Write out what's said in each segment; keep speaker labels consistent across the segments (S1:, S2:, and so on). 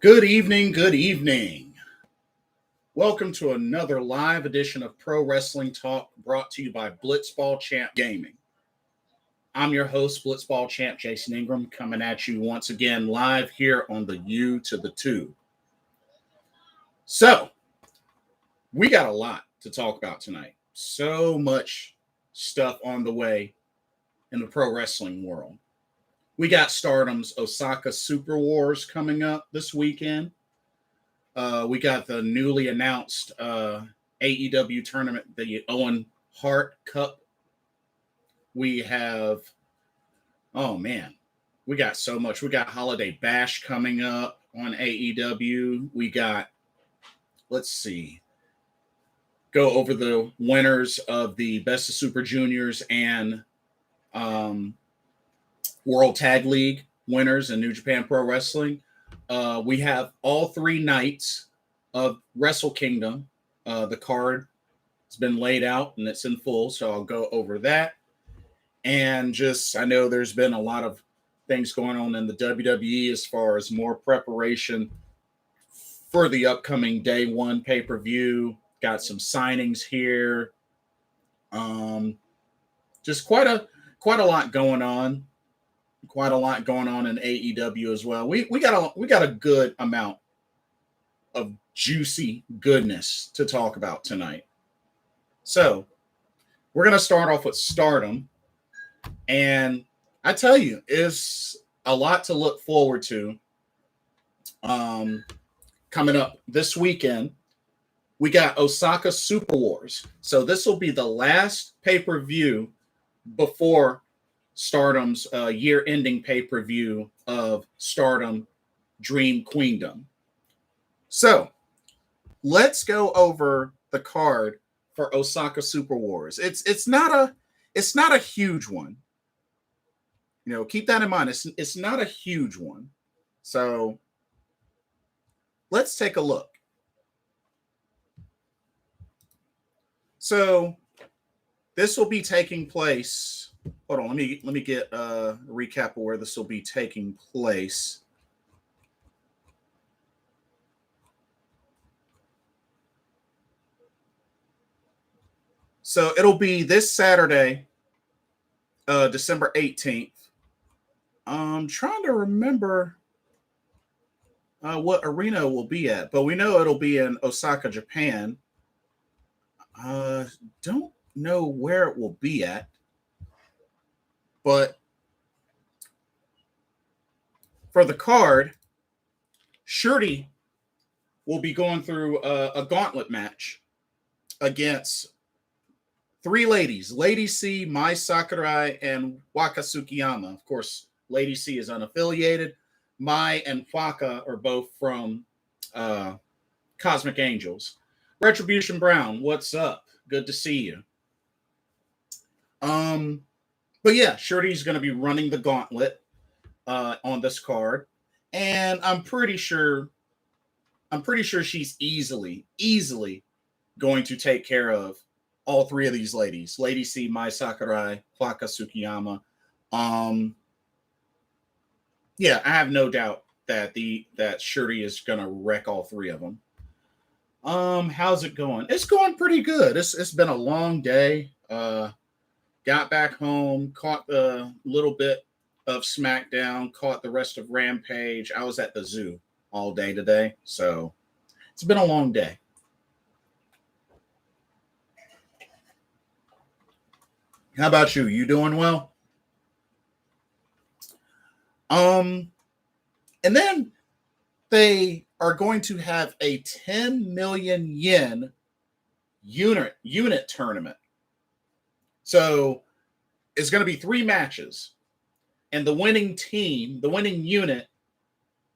S1: Good evening, good evening. Welcome to another live edition of Pro Wrestling Talk brought to you by Blitzball Champ Gaming. I'm your host, Blitzball Champ Jason Ingram, coming at you once again live here on the U to the 2. So, we got a lot to talk about tonight. So much stuff on the way in the pro wrestling world. We got Stardom's Osaka Super Wars coming up this weekend. We got the newly announced AEW tournament, the Owen Hart Cup. We have, we got so much. We got Holiday Bash coming up on AEW. We got, go over the winners of the Best of Super Juniors and World Tag League winners in New Japan Pro Wrestling. We have all 3 nights of Wrestle Kingdom. The card has been laid out and it's in full, so I'll go over that. And I know there's been a lot of things going on in the WWE as far as more preparation for the upcoming Day 1 pay-per-view. Got some signings here. Just quite a lot going on. Quite a lot going on in AEW as well. We got a good amount of juicy goodness to talk about tonight. So we're gonna start off with Stardom, and I tell you, it's a lot to look forward to. Coming up this weekend, we got Osaka Super Wars. So this will be the last pay-per-view before Stardom's year-ending pay-per-view of Stardom Dream Queendom. So let's go over the card for Osaka Super Wars. It's not a huge one. You know, keep that in mind. It's not a huge one. So let's take a look. So this will be taking place. Hold on, let me get a recap of where this will be taking place. So it'll be this Saturday, December 18th. I'm trying to remember what arena it will be at, but we know it'll be in Osaka, Japan. Don't know where it will be at. But for the card, Shirley will be going through a gauntlet match against 3 ladies, Lady C, Mai Sakurai, and Waka Tsukiyama. Of course, Lady C is unaffiliated. Mai and Waka are both from Cosmic Angels. Retribution Brown, what's up? Good to see you. But yeah, Shirley's going to be running the gauntlet on this card, and I'm pretty sure she's easily going to take care of all 3 of these ladies: Lady C, Mai Sakurai, Waka Tsukiyama. Yeah, I have no doubt that Shirley is going to wreck all 3 of them. How's it going? It's going pretty good. It's been a long day. Got back home, caught a little bit of SmackDown, caught the rest of Rampage. I was at the zoo all day today, so it's been a long day. How about you? You doing well? And then they are going to have a 10 million yen unit tournament. So it's going to be 3 matches, and the winning team, the winning unit,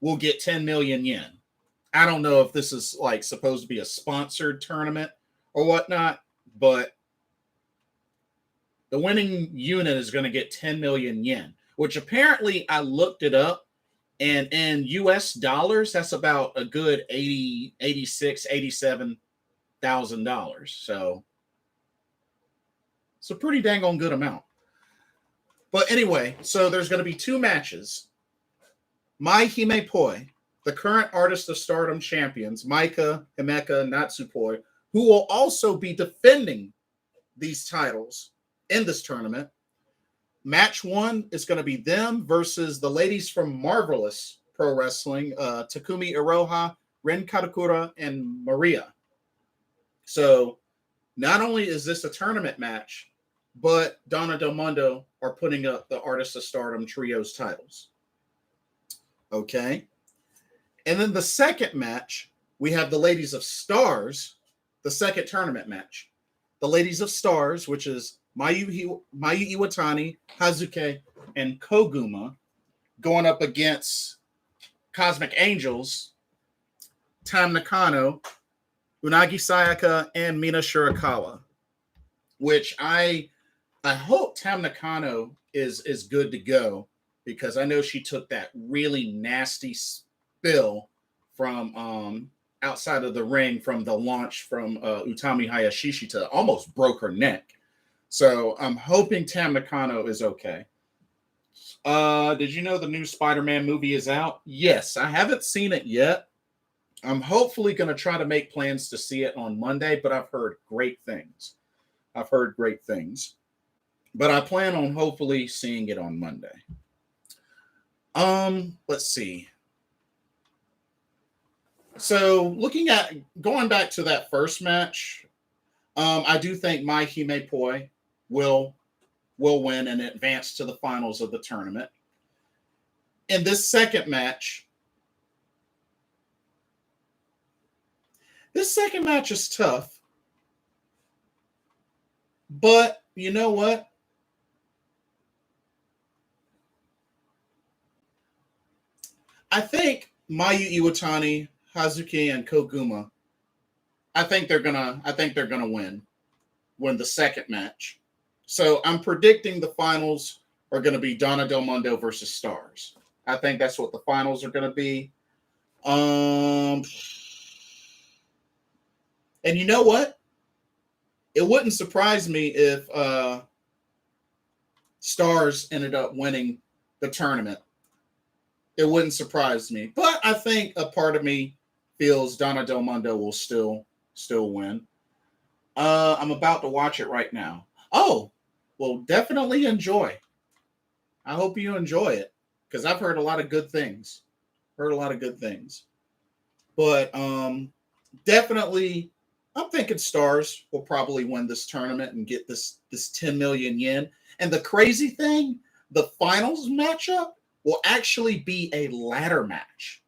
S1: will get 10 million yen. I don't know if this is like supposed to be a sponsored tournament or whatnot, but the winning unit is going to get 10 million yen, which apparently I looked it up, and in US dollars, that's about a good $87,000. So it's a pretty dang on good amount. But anyway, so there's going to be 2 matches. Mai Hime Poi, the current Artist of Stardom champions, Maika, Himeka, Natsupoi, who will also be defending these titles in this tournament. Match 1 is going to be them versus the ladies from Marvelous Pro Wrestling, Takumi Iroha, Ren Katakura, and Maria. So not only is this a tournament match, but Donna Del Mondo are putting up the Artist of Stardom Trios titles. Okay. And then the second match, we have the Ladies of Stars, the second tournament match. The Ladies of Stars, which is Mayu Iwatani, Hazuki, and Koguma, going up against Cosmic Angels, Tam Nakano, Unagi Sayaka, and Mina Shirakawa. Which I hope Tam Nakano is good to go, because I know she took that really nasty spill from outside of the ring from the launch from Utami Hayashishita, almost broke her neck. So I'm hoping Tam Nakano is okay. Did you know the new Spider-Man movie is out? Yes, I haven't seen it yet. I'm hopefully going to try to make plans to see it on Monday, but I've heard great things. But I plan on hopefully seeing it on Monday. Let's see. So going back to that first match, I do think Mai Himepoi will win and advance to the finals of the tournament. In this second match is tough. But you know what? I think Mayu Iwatani, Hazuki, and Koguma, I think they're gonna win the second match. So I'm predicting the finals are gonna be Donna Del Mondo versus Stars. I think that's what the finals are gonna be. And you know what? It wouldn't surprise me if Stars ended up winning the tournament. It wouldn't surprise me. But I think a part of me feels Donna Del Mondo will still win. I'm about to watch it right now. Oh, well, definitely enjoy. I hope you enjoy it, because I've heard a lot of good things. But definitely, I'm thinking Stars will probably win this tournament and get this 10 million yen. And the crazy thing, the finals matchup will actually be a ladder match.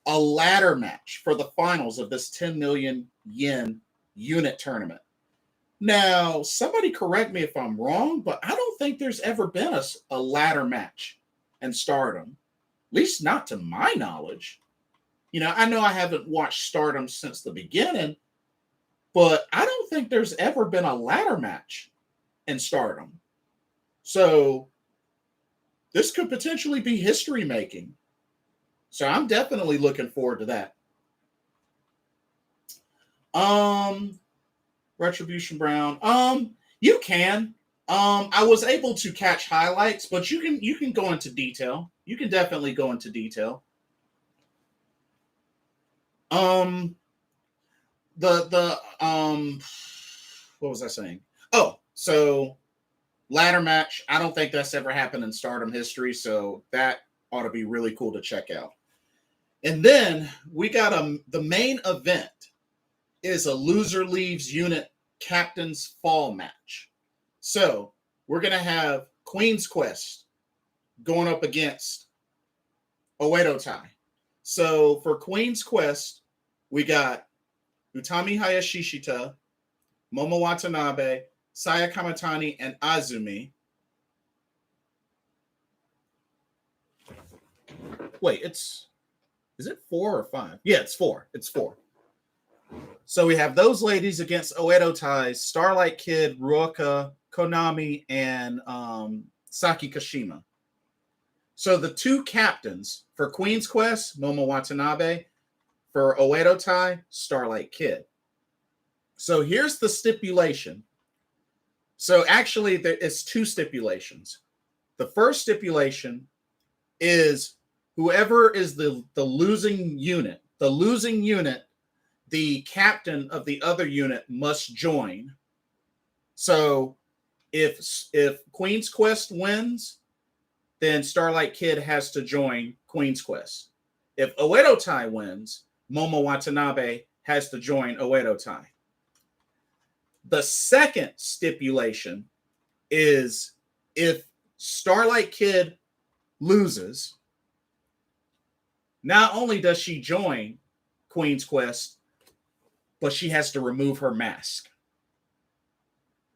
S1: A ladder match for the finals of this 10 million yen unit tournament. Now, somebody correct me if I'm wrong, but I don't think there's ever been a ladder match in Stardom. At least not to my knowledge. You know I haven't watched Stardom since the beginning, but I don't think there's ever been a ladder match in Stardom. So this could potentially be history making. So I'm definitely looking forward to that. Retribution Brown. You can. I was able to catch highlights, but you can go into detail. You can definitely go into detail. What was I saying? Oh, so ladder match. I don't think that's ever happened in Stardom history, so that ought to be really cool to check out. And then we got the main event is a loser leaves unit captain's fall match. So we're going to have Queen's Quest going up against Oedo Tai. So for Queen's Quest, we got Utami Hayashishita, Momo Watanabe, Saya Kamatani, and Azumi. Wait, is it 4 or 5? Yeah, it's 4. It's 4. So we have those ladies against Oedo Tai, Starlight Kid, Ruoka, Konami, and Saki Kashima. So the two captains for Queen's Quest, Momo Watanabe. For Oedo Tai, Starlight Kid. So here's the stipulation. So actually, it's 2 stipulations. The first stipulation is whoever is the losing unit, the captain of the other unit must join. So if Queen's Quest wins, then Starlight Kid has to join Queen's Quest. If Oedo Tai wins, Momo Watanabe has to join Oedo Tai. The second stipulation is if Starlight Kid loses, not only does she join Queen's Quest, but she has to remove her mask.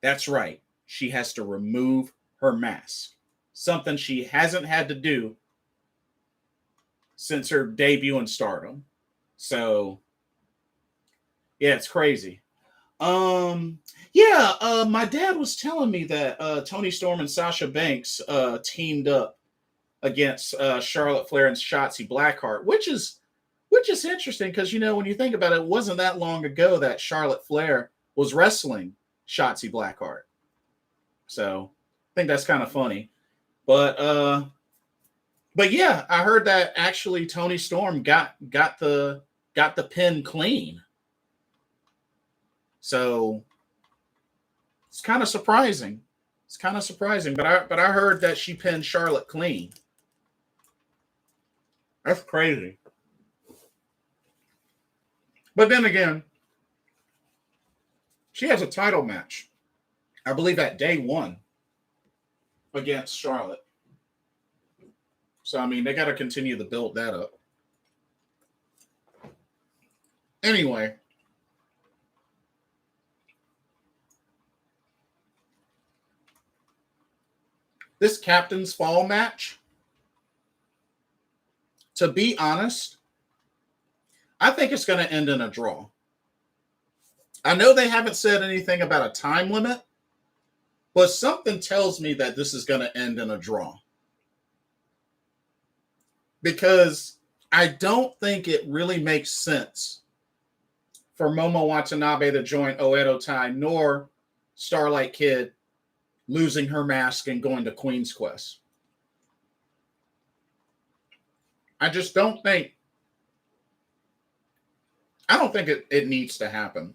S1: That's right. She has to remove her mask. Something she hasn't had to do since her debut in Stardom. So, yeah, it's crazy. My dad was telling me that Tony Storm and Sasha Banks teamed up against Charlotte Flair and Shotzi Blackheart, which is interesting because, when you think about it, it wasn't that long ago that Charlotte Flair was wrestling Shotzi Blackheart. So I think that's kind of funny. But yeah, I heard that actually Tony Storm got the pin clean. So it's kind of surprising. But I heard that she pinned Charlotte clean. That's crazy. But then again, she has a title match, I believe, at day 1 against Charlotte. So, I mean, they got to continue to build that up. Anyway. This Captain's Fall match, to be honest, I think it's going to end in a draw. I know they haven't said anything about a time limit, but something tells me that this is going to end in a draw. Because I don't think it really makes sense for Momo Watanabe to join Oedo Tai, nor Starlight Kid losing her mask and going to Queen's Quest. I just don't think it needs to happen.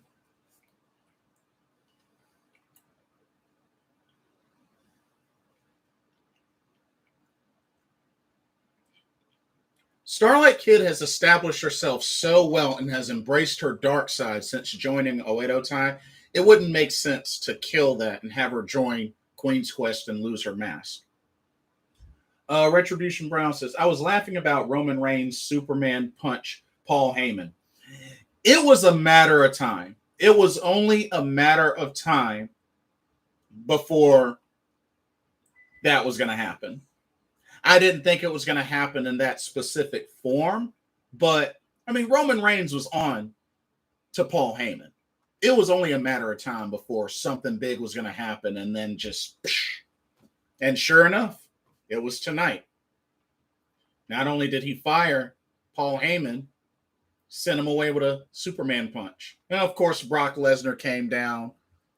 S1: Starlight Kid has established herself so well and has embraced her dark side since joining Oedo Tai. It wouldn't make sense to kill that and have her join Queen's Quest and lose her mask. Retribution Brown says, I was laughing about Roman Reigns' Superman punch Paul Heyman. It was a matter of time. It was only a matter of time before that was going to happen. I didn't think it was going to happen in that specific form, but I mean, Roman Reigns was on to Paul Heyman. It was only a matter of time before something big was going to happen, and then just, and sure enough, it was tonight. Not only did he fire Paul Heyman, sent him away with a Superman punch. Now, of course, Brock Lesnar came down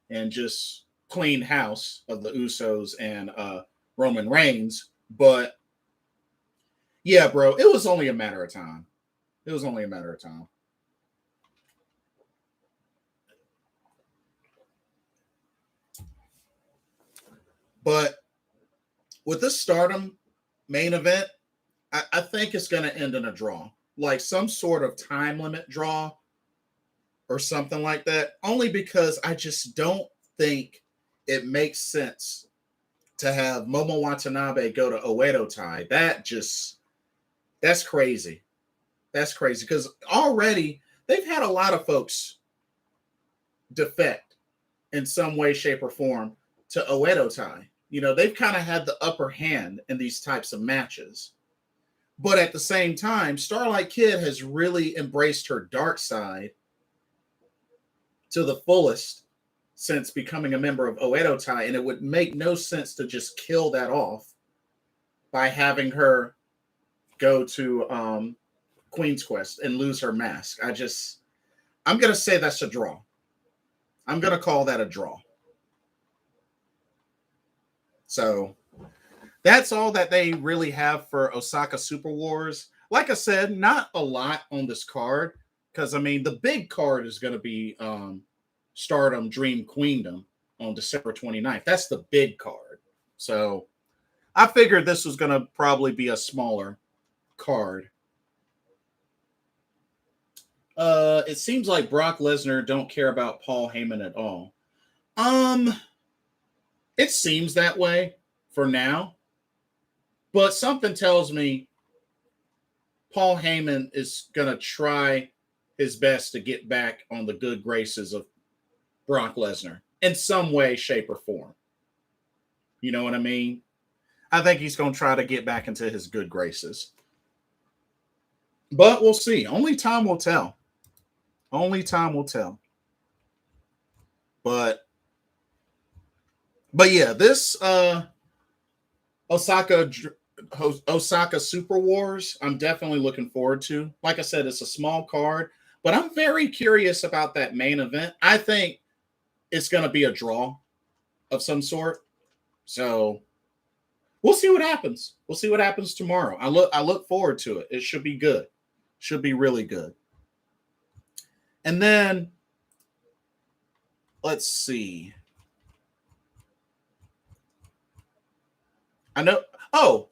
S1: and just cleaned house of the Usos and Roman Reigns. But yeah, bro, it was only a matter of time. It was only a matter of time. But with this Stardom main event, I think it's going to end in a draw. Like some sort of time limit draw or something like that. Only because I just don't think it makes sense to have Momo Watanabe go to Oedo Tai. That's crazy. That's crazy. Because already they've had a lot of folks defect in some way, shape, or form to Oedo Tai. You know, they've kind of had the upper hand in these types of matches. But at the same time, Starlight Kid has really embraced her dark side to the fullest since becoming a member of Oedo Tai, and it would make no sense to just kill that off by having her go to Queen's Quest and lose her mask. I'm going to say that's a draw. I'm going to call that a draw. So that's all that they really have for Osaka Super Wars. Like I said, not a lot on this card because I mean the big card is going to be Stardom Dream Queendom on December 29th. That's the big card. So I figured this was going to probably be a smaller card. It seems like Brock Lesnar don't care about Paul Heyman at all. It seems that way for now, but something tells me Paul Heyman is going to try his best to get back on the good graces of Brock Lesnar in some way, shape, or form. You know what I mean? I think he's going to try to get back into his good graces. But we'll see. Only time will tell. Only time will tell. But yeah, this Osaka Super Wars, I'm definitely looking forward to. Like I said, it's a small card, but I'm very curious about that main event. I think it's going to be a draw of some sort. So we'll see what happens. We'll see what happens tomorrow. I look forward to it. It should be good. Should be really good. And then let's see. I know. Oh,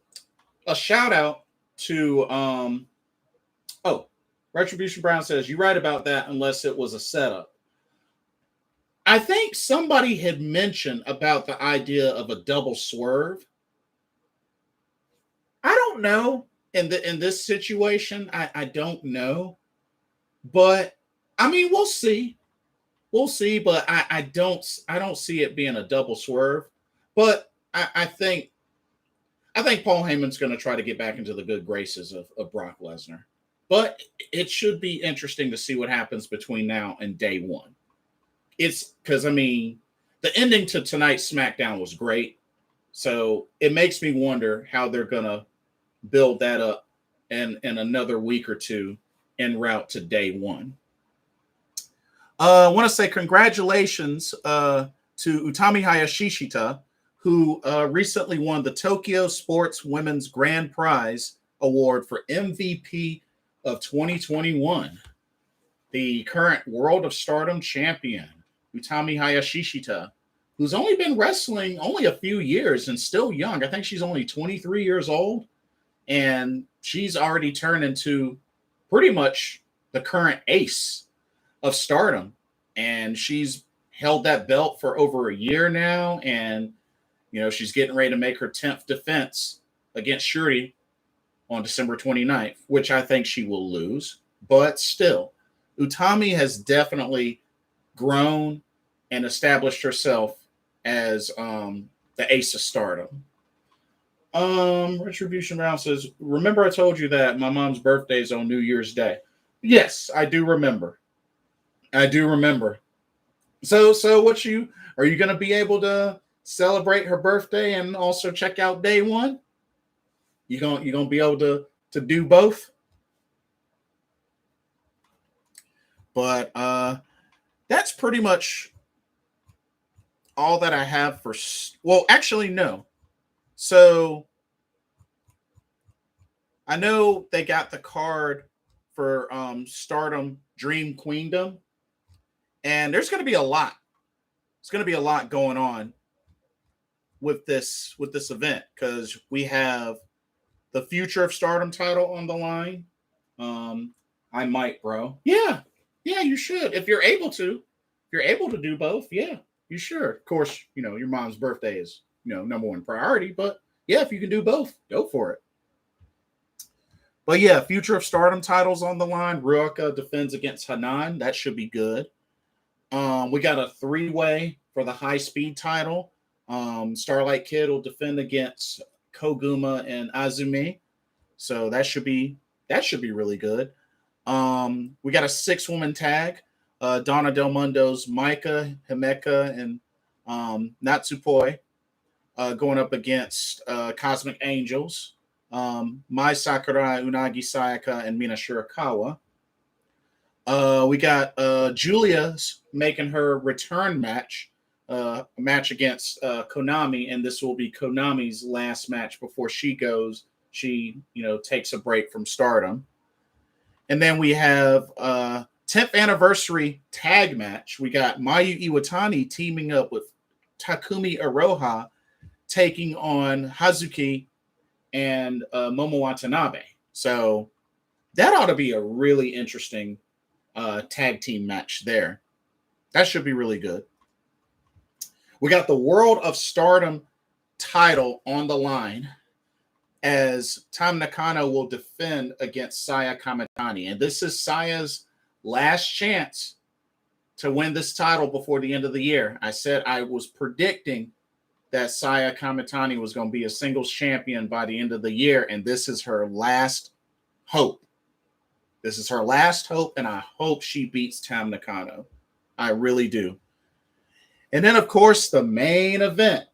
S1: a shout out to Retribution Brown says, "You right about that unless it was a setup." I think somebody had mentioned about the idea of a double swerve. I don't know in this situation. I don't know, but I mean we'll see. We'll see, but I don't see it being a double swerve. But I think Paul Heyman's going to try to get back into the good graces of Brock Lesnar. But it should be interesting to see what happens between now and day one. It's because, I mean, the ending to tonight's SmackDown was great. So it makes me wonder how they're going to build that up in another week or two en route to day one. I want to say congratulations to Utami Hayashishita, who recently won the Tokyo Sports Women's Grand Prize Award for MVP of 2021. The current World of Stardom champion, Utami Hayashishita, who's only been wrestling only a few years and still young. I think she's only 23 years old, and she's already turned into pretty much the current ace of Stardom. And she's held that belt for over a year now, and you know, she's getting ready to make her 10th defense against Shuri on December 29th, which I think she will lose. But still, Utami has definitely grown and established herself as the ace of Stardom. Retribution Round says, remember I told you that my mom's birthday is on New Year's Day? Yes, I do remember. I do remember. So what are you going to be able to celebrate her birthday and also check out day one? You gonna be able to do both? But that's pretty much all that I have for. Well, actually, no. So I know they got the card for Stardom Dream Queendom, and there's going to be a lot. It's going to be a lot going on with this event because we have the Future of Stardom title on the line. I might, bro. Yeah, you should if you're able to. If you're able to do both, yeah, you should. Of course, you know your mom's birthday is number one priority, but yeah, if you can do both, go for it. But yeah, Future of Stardom titles on the line. Ruaka defends against Hanan. That should be good. We got a 3-way for the high speed title. Starlight Kid will defend against Koguma and Azumi. So that should be really good. We got a 6-woman tag. Donna Del Mundo's Micah, Himeka, and Natsupoi going up against Cosmic Angels. Mai Sakurai, Unagi Sayaka, and Mina Shirakawa. We got Julia's making her return match a match against Konami, and this will be Konami's last match before she goes. She, takes a break from Stardom. And then we have 10th anniversary tag match. We got Mayu Iwatani teaming up with Takumi Iroha, taking on Hazuki and Momo Watanabe. So that ought to be a really interesting tag team match there. That should be really good. We got the World of Stardom title on the line as Tam Nakano will defend against Saya Kamitani. And this is Saya's last chance to win this title before the end of the year. I said I was predicting that Saya Kamitani was going to be a singles champion by the end of the year, and this is her last hope. This is her last hope, and I hope she beats Tam Nakano. I really do. And then, of course, the main event.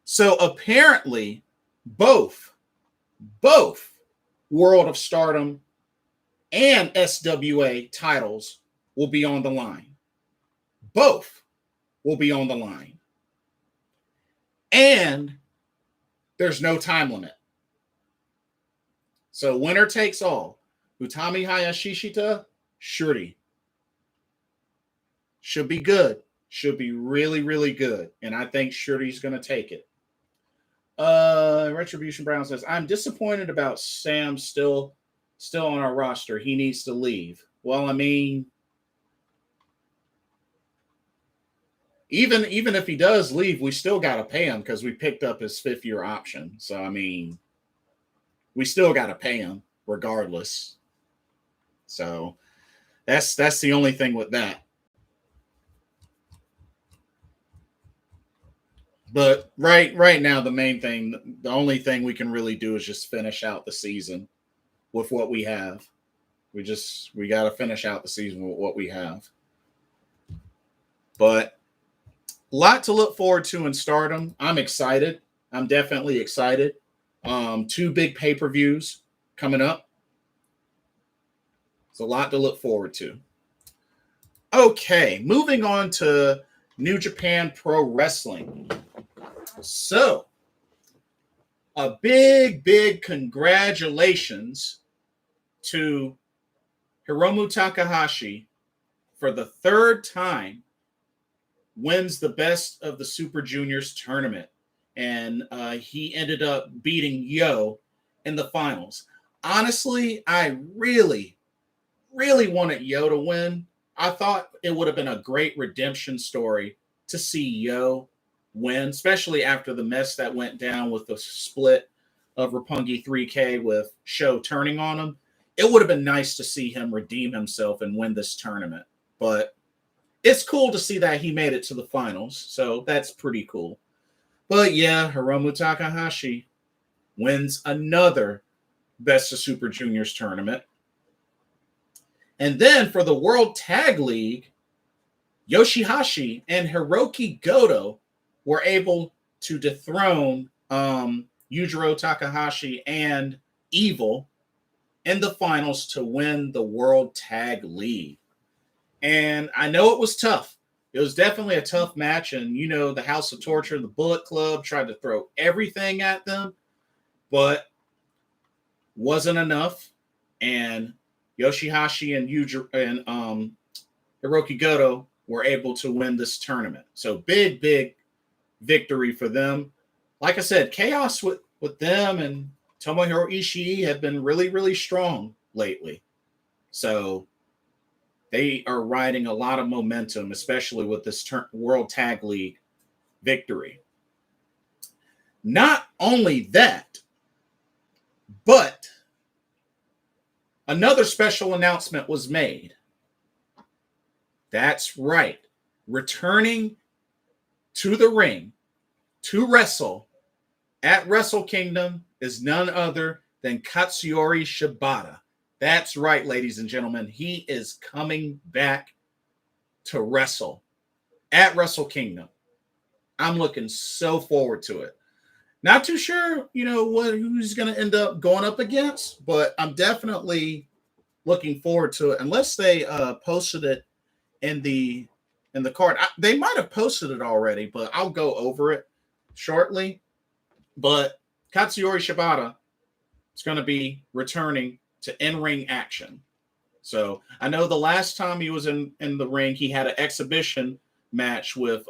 S1: So apparently, both World of Stardom and SWA titles will be on the line. Both will be on the line. And there's no time limit. So winner takes all. Utami Hayashishita, Shuri. Should be good. Should be really, really good. And I think Shuri's going to take it. Retribution Brown says, I'm disappointed about Sam still on our roster. He needs to leave. Well, I mean, even if he does leave, we still got to pay him because we picked up his 5th-year option. So, I mean, we still got to pay him regardless. So that's the only thing with that. But right now, the only thing we can really do is just finish out the season with what we have. We got to finish out the season with what we have. But a lot to look forward to in Stardom. I'm excited. I'm definitely excited. 2 big pay-per-views coming up. It's a lot to look forward to. Okay, moving on to New Japan Pro Wrestling. So, a big congratulations to Hiromu Takahashi for the 3rd time wins the Best of the Super Juniors tournament. And he ended up beating Yo in the finals. Honestly, I really wanted Yo to win. I thought it would have been a great redemption story to see Yo win, especially after the mess that went down with the split of Roppongi 3K with Sho turning on him. It would have been nice to see him redeem himself and win this tournament. But it's cool to see that he made it to the finals, so that's pretty cool. But yeah, Hiromu Takahashi wins another Best of Super Juniors tournament. And then for the World Tag League, Yoshihashi and Hiroki Goto were able to dethrone Yujiro Takahashi and Evil in the finals to win the World Tag League. And I know it was tough. It was definitely a tough match. And, the House of Torture, the Bullet Club tried to throw everything at them, but wasn't enough. And Yoshihashi and Hiroki Goto were able to win this tournament. So big victory for them. Like I said, chaos with them and Tomohiro Ishii have been really strong lately. So they are riding a lot of momentum, especially with this World Tag League victory. Not only that, but another special announcement was made. That's right. Returning to the ring to wrestle at Wrestle Kingdom is none other than Katsuyori Shibata. That's right, ladies and gentlemen. He is coming back to wrestle at Wrestle Kingdom. I'm looking so forward to it. Not too sure, who's going to end up going up against, but I'm definitely looking forward to it. Unless they posted it in the in the card. They might have posted it already, but I'll go over it shortly. But Katsuyori Shibata is going to be returning to in-ring action. So I know the last time he was in the ring, he had an exhibition match with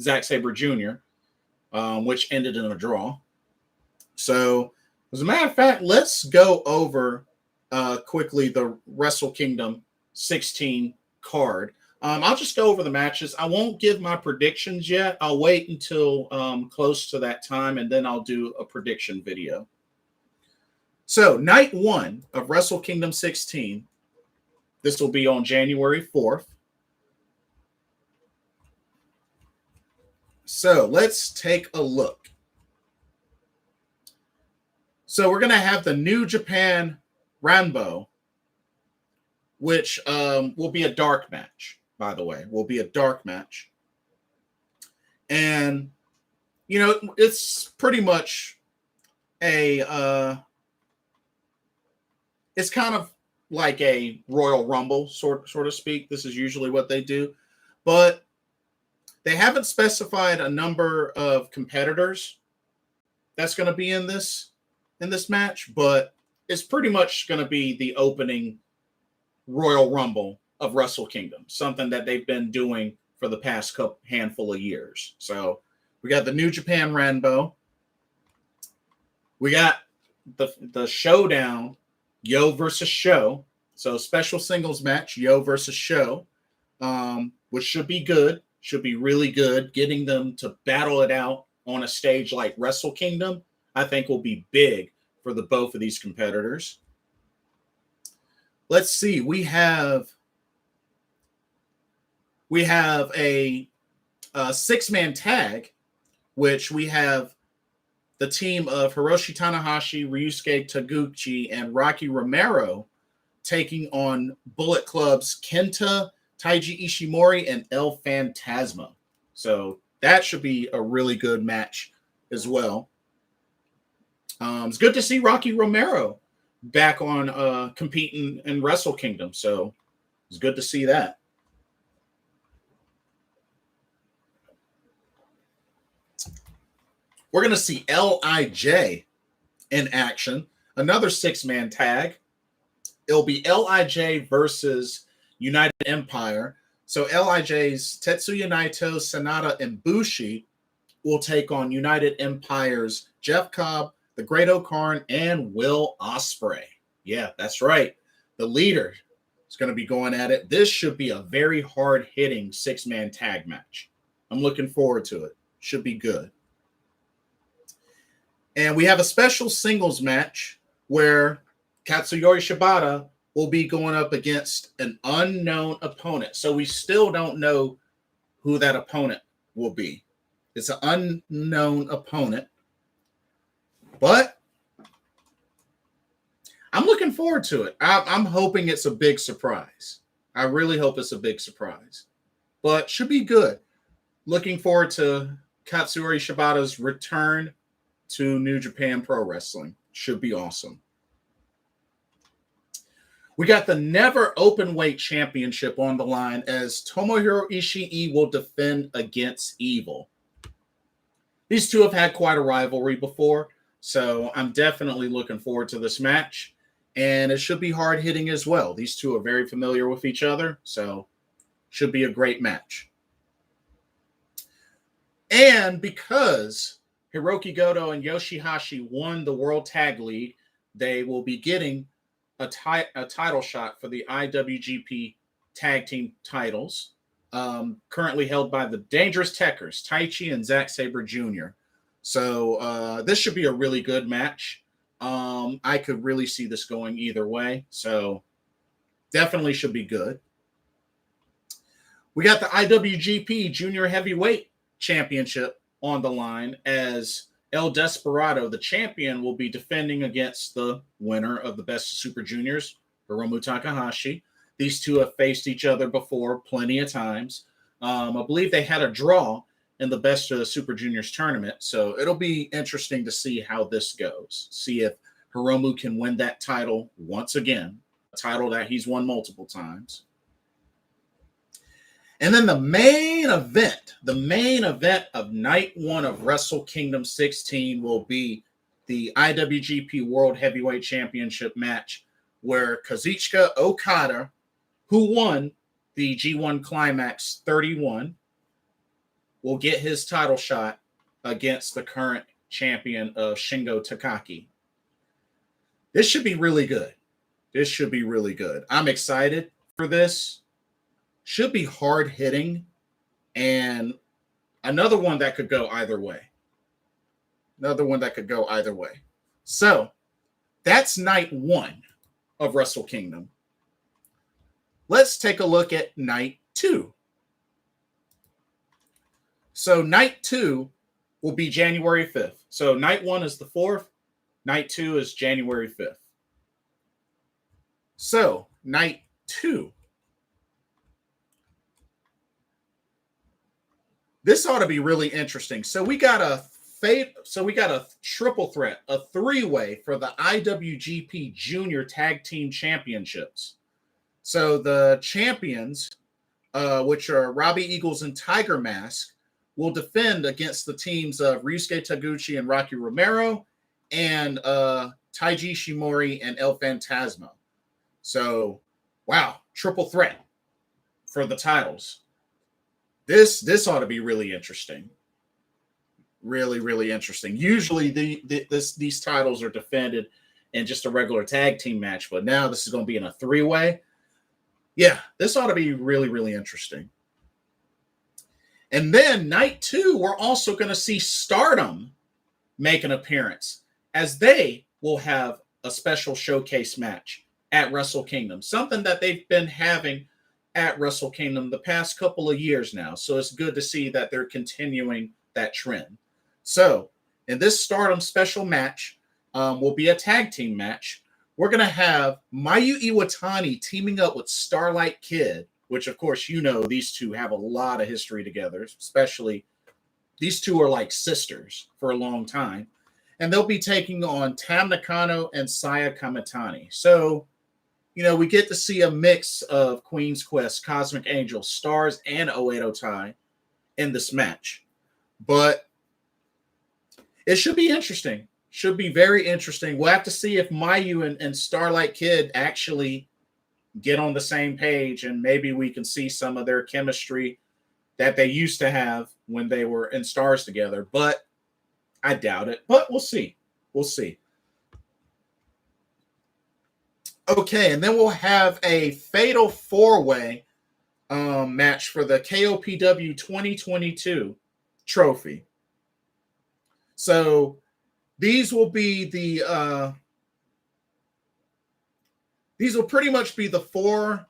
S1: Zack Sabre Jr., which ended in a draw. So as a matter of fact, let's go over quickly the Wrestle Kingdom 16 card. I'll just go over the matches. I won't give my predictions yet. I'll wait until close to that time, and then I'll do a prediction video. So night 1 of Wrestle Kingdom 16, this will be on January 4th. So let's take a look. So we're going to have the New Japan Rambo, which will be a dark match, by the way. Will be a dark match. And, you know, it's pretty much a... it's kind of like a Royal Rumble, sort of speak. This is usually what they do. But they haven't specified a number of competitors that's going to be in this match, but it's pretty much going to be the opening Royal Rumble of Wrestle Kingdom, something that they've been doing for the past handful of years. So we got the New Japan Rambo. We got the showdown, Yo versus Show. So special singles match, Yo versus Show, which should be good. Should be really good. Getting them to battle it out on a stage like Wrestle Kingdom, I think will be big for both of these competitors. Let's see. We have a 6-man tag, which we have the team of Hiroshi Tanahashi, Ryusuke Taguchi, and Rocky Romero taking on Bullet Club's Kenta, Taiji Ishimori, and El Phantasmo. So that should be a really good match as well. It's good to see Rocky Romero back on competing in Wrestle Kingdom. So it's good to see that. We're going to see LIJ in action. Another 6-man tag. It'll be LIJ versus United Empire. So LIJ's Tetsuya Naito, Sanada, and Bushi will take on United Empire's Jeff Cobb, the Great O'Karn, and Will Ospreay. Yeah, that's right. The leader is going to be going at it. This should be a very hard-hitting 6-man tag match. I'm looking forward to it. Should be good. And we have a special singles match where Katsuyori Shibata will be going up against an unknown opponent. So we still don't know who that opponent will be. It's an unknown opponent. But I'm looking forward to it. I'm hoping it's a big surprise. I really hope it's a big surprise. But should be good. Looking forward to Katsuyori Shibata's return to New Japan Pro Wrestling. Should be awesome. We got the Never Openweight Championship on the line as Tomohiro Ishii will defend against Evil. These two have had quite a rivalry before, so I'm definitely looking forward to this match. And it should be hard-hitting as well. These two are very familiar with each other, so should be a great match. And because Hiroki Goto and Yoshihashi won the World Tag League, they will be getting a title shot for the IWGP Tag Team titles, currently held by the Dangerous Tekkers, Taichi and Zack Sabre Jr. So this should be a really good match. I could really see this going either way, so definitely should be good. We got the IWGP Junior Heavyweight Championship on the line as El Desperado, the champion, will be defending against the winner of the Best of Super Juniors, Hiromu Takahashi. These two have faced each other before plenty of times. I believe they had a draw in the Best of the Super Juniors tournament, so it'll be interesting to see how this goes. See if Hiromu can win that title once again, a title that he's won multiple times. And then the main event of night one of Wrestle Kingdom 16 will be the IWGP World Heavyweight Championship match, where Kazuchika Okada, who won the G1 Climax 31, will get his title shot against the current champion of Shingo Takagi. This should be really good. This should be really good. I'm excited for this. Should be hard hitting, and another one that could go either way. So that's night one of Wrestle Kingdom. Let's take a look at night two. So night two will be January 5th. So night one is the 4th. Night two is January 5th. So night two. This ought to be really interesting. So we got a triple threat, a three-way for the IWGP Junior Tag Team Championships. So the champions, which are Robbie Eagles and Tiger Mask, will defend against the teams of Ryusuke Taguchi and Rocky Romero and Taiji Shimori and El Phantasmo. So, wow, triple threat for the titles. This ought to be really interesting. Really, really interesting. Usually these titles are defended in just a regular tag team match, but now this is going to be in a three-way. Yeah, this ought to be really, really interesting. And then night two, we're also going to see Stardom make an appearance, as they will have a special showcase match at Wrestle Kingdom, something that they've been having at Wrestle Kingdom the past couple of years now. So it's good to see that they're continuing that trend. So in this Stardom special match will be a tag team match. We're going to have Mayu Iwatani teaming up with Starlight Kid, which, of course, you know, these two have a lot of history together, especially these two are like sisters for a long time. And they'll be taking on Tam Nakano and Saya Kamitani. So, you know, we get to see a mix of Queen's Quest, Cosmic Angel, Stars, and Oedo Tai in this match. But it should be interesting. Should be very interesting. We'll have to see if Mayu and Starlight Kid actually get on the same page, and maybe we can see some of their chemistry that they used to have when they were in Stars together. But I doubt it. But we'll see. We'll see. Okay, and then we'll have a fatal four-way match for the KOPW 2022 trophy. So these will be these will pretty much be the four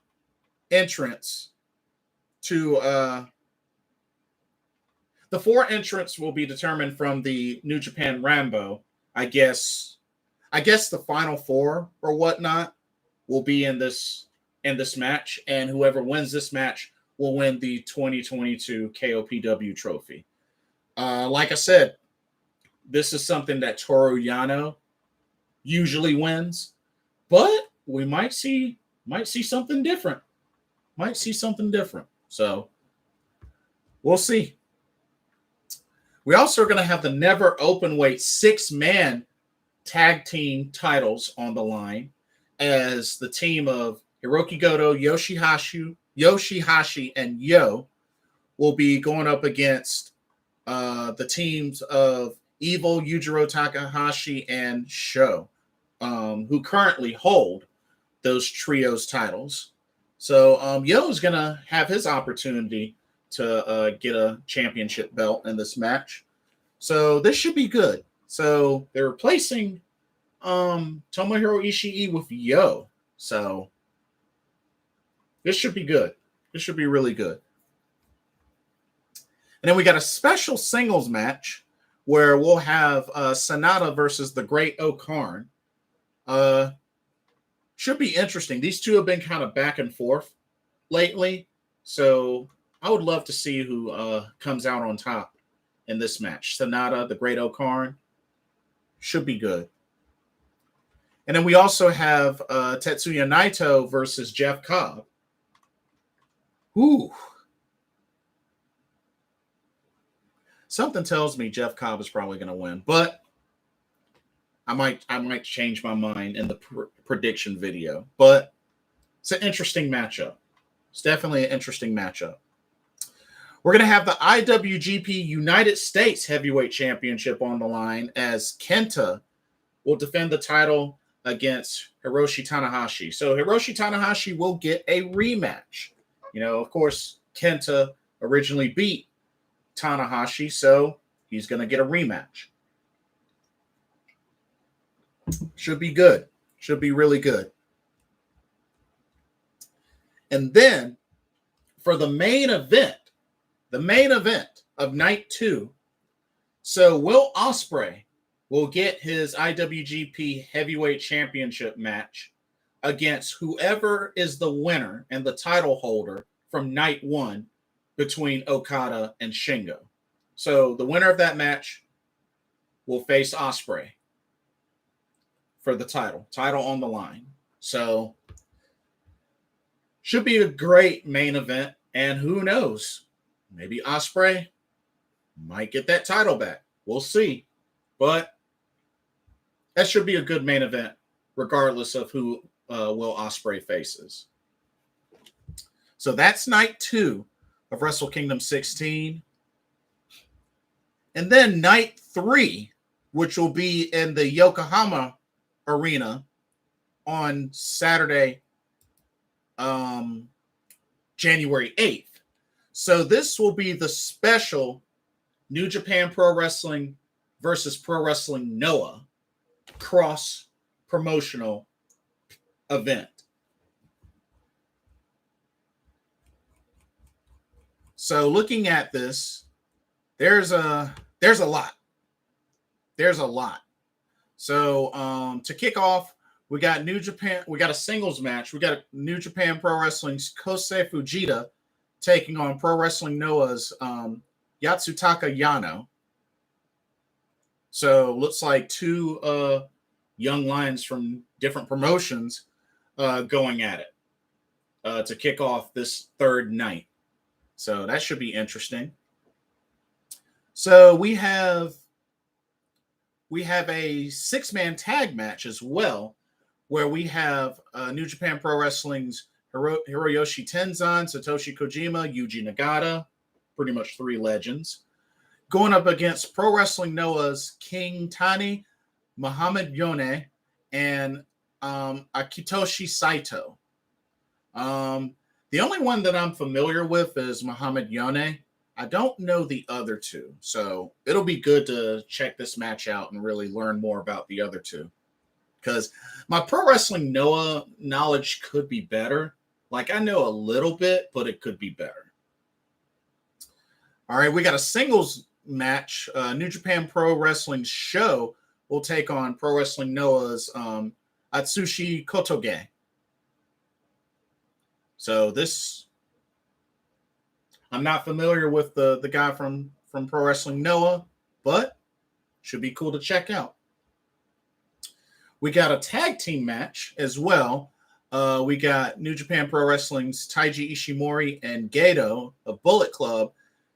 S1: entrants to the four entrants will be determined from the New Japan Rambo. I guess the final four or whatnot will be in this match, and whoever wins this match will win the 2022 KOPW trophy. Like I said, this is something that Toru Yano usually wins, but we might see something different. So we'll see. We also are going to have the never open weight 6-man tag team titles on the line, as the team of Hiroki Goto, Yoshihashi, and Yo will be going up against the teams of Evil, Yujiro Takahashi, and Sho, who currently hold those trios titles. So Yo is going to have his opportunity to get a championship belt in this match. So this should be good. So they're replacing Tomohiro Ishii with Yo. So this should be good. This should be really good. And then we got a special singles match where we'll have Sanada versus the Great O-Khan. Should be interesting. These two have been kind of back and forth lately. So I would love to see who comes out on top in this match. Sanada, the Great O-Khan. Should be good. And then we also have Tetsuya Naito versus Jeff Cobb. Ooh, Something tells me Jeff Cobb is probably going to win, but I might change my mind in the prediction video. But it's an interesting matchup. It's definitely an interesting matchup. We're going to have the IWGP United States Heavyweight Championship on the line as Kenta will defend the title against Hiroshi Tanahashi. So Hiroshi Tanahashi will get a rematch. You know, of course, Kenta originally beat Tanahashi, so he's going to get a rematch. Should be good. Should be really good. And then for the main event of night 2, so Will Ospreay will get his IWGP Heavyweight Championship match against whoever is the winner and the title holder from night 1 between Okada and Shingo. So the winner of that match will face Ospreay for the title on the line. So should be a great main event, and who knows, maybe Ospreay might get that title back. We'll see, but that should be a good main event regardless of who Will Ospreay faces. So that's night 2 of Wrestle Kingdom 16. And then night 3, which will be in the Yokohama Arena on Saturday, January 8th. So this will be the special New Japan Pro Wrestling versus Pro Wrestling Noah cross-promotional event. So looking at this, there's a lot. There's a lot. So to kick off, we got New Japan. We got a singles match. We got New Japan Pro Wrestling's Kosei Fujita taking on Pro Wrestling Noah's Yatsutaka Yano. So looks like 2 young lions from different promotions going at it to kick off this 3rd night. So that should be interesting. So we have a 6-man tag match as well, where we have New Japan Pro Wrestling's Hiroyoshi Tenzan, Satoshi Kojima, Yuji Nagata, pretty much 3 legends, going up against Pro Wrestling Noah's King Tani, Muhammad Yone, and Akitoshi Saito. The only one that I'm familiar with is Muhammad Yone. I don't know the other 2, so it'll be good to check this match out and really learn more about the other 2. Because my Pro Wrestling Noah knowledge could be better. Like, I know a little bit, but it could be better. All right, we got a singles match. New Japan Pro Wrestling Show will take on Pro Wrestling Noah's Atsushi Kotoge. So this, I'm not familiar with the guy from Pro Wrestling Noah, but should be cool to check out. We got a tag team match as well. We got New Japan Pro Wrestling's Taiji Ishimori and Gedo of Bullet Club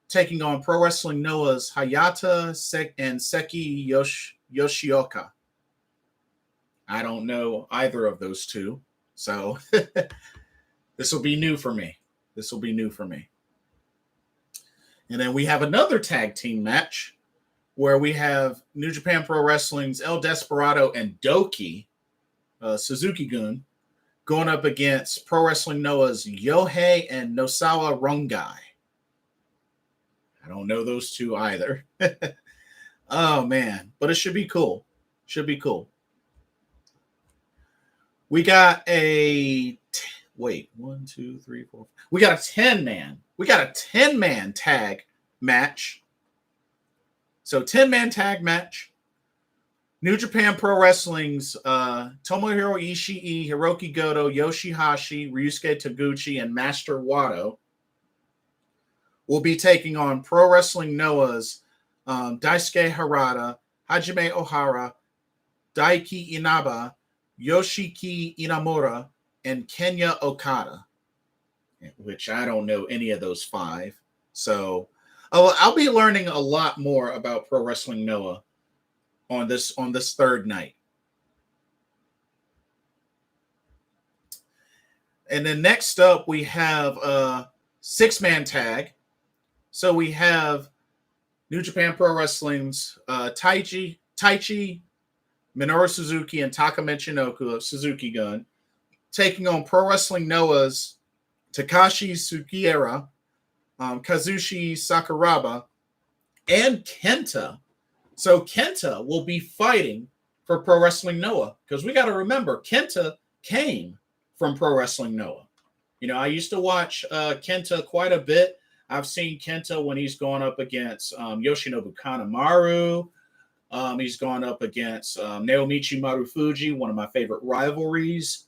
S1: taking on Pro Wrestling Noah's Hayata and Seki Yoshioka. I don't know either of those 2, so this will be new for me. And then we have another tag team match where we have New Japan Pro Wrestling's El Desperado and Doki, Suzuki-gun, going up against Pro Wrestling Noah's Yohei and Nosawa Rongai. I don't know those 2 either. Oh, man. But it should be cool. We got a... Wait, 1, 2, 3, 4. We got a 10-man. We got a 10-man tag match. So 10-man tag match. New Japan Pro Wrestling's Tomohiro Ishii, Hiroki Goto, Yoshihashi, Ryusuke Taguchi, and Master Wato will be taking on Pro Wrestling Noah's Daisuke Harada, Hajime Ohara, Daiki Inaba, Yoshiki Inamura, and Kenya Okada, which I don't know any of those 5. So Oh, I'll be learning a lot more about Pro Wrestling Noah on this third night. And then next up, we have a 6-man tag. So we have New Japan Pro Wrestling's Taichi, Minoru Suzuki, and Taka Michinoku of Suzuki Gun taking on Pro Wrestling Noah's Takashi Sugiura, Kazushi Sakuraba, and Kenta. So Kenta will be fighting for Pro Wrestling Noah because we got to remember Kenta came from Pro Wrestling Noah. You know, I used to watch Kenta quite a bit. I've seen Kenta when he's gone up against Yoshinobu Kanemaru. He's gone up against Naomichi Marufuji, one of my favorite rivalries.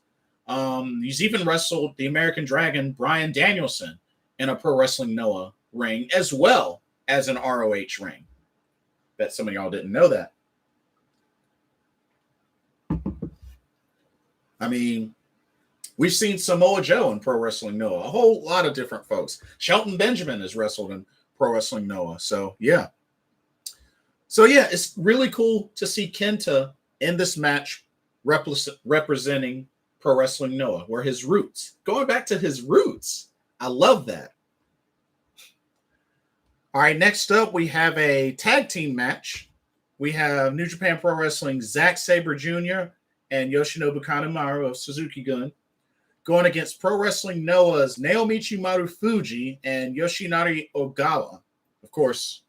S1: He's even wrestled the American Dragon, Bryan Danielson, in a Pro Wrestling Noah ring, as well as an ROH ring. Bet some of y'all didn't know that. I mean, we've seen Samoa Joe in Pro Wrestling Noah, a whole lot of different folks. Shelton Benjamin has wrestled in Pro Wrestling Noah. So, yeah. It's really cool to see Kenta in this match representing Pro Wrestling Noah, where his roots, going back to his roots. I love that. All right, next up, we have a tag team match. We have New Japan Pro Wrestling Zack Sabre Jr. and Yoshinobu Kanemaru of Suzuki Gun going against Pro Wrestling Noah's Naomichi Marufuji and Yoshinari Ogawa. Of course,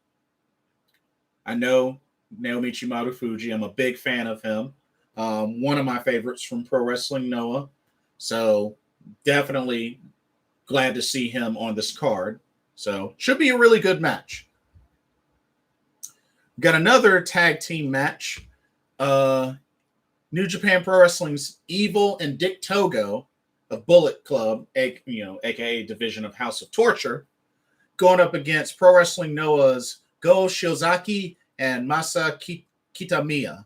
S1: I know Naomichi Marufuji. I'm a big fan of him. One of my favorites from Pro Wrestling Noah. So definitely glad to see him on this card. So should be a really good match. We've got another tag team match. New Japan Pro Wrestling's Evil and Dick Togo of Bullet Club, aka Division of House of Torture, going up against Pro Wrestling Noah's Go Shiozaki and Masa Kitamiya.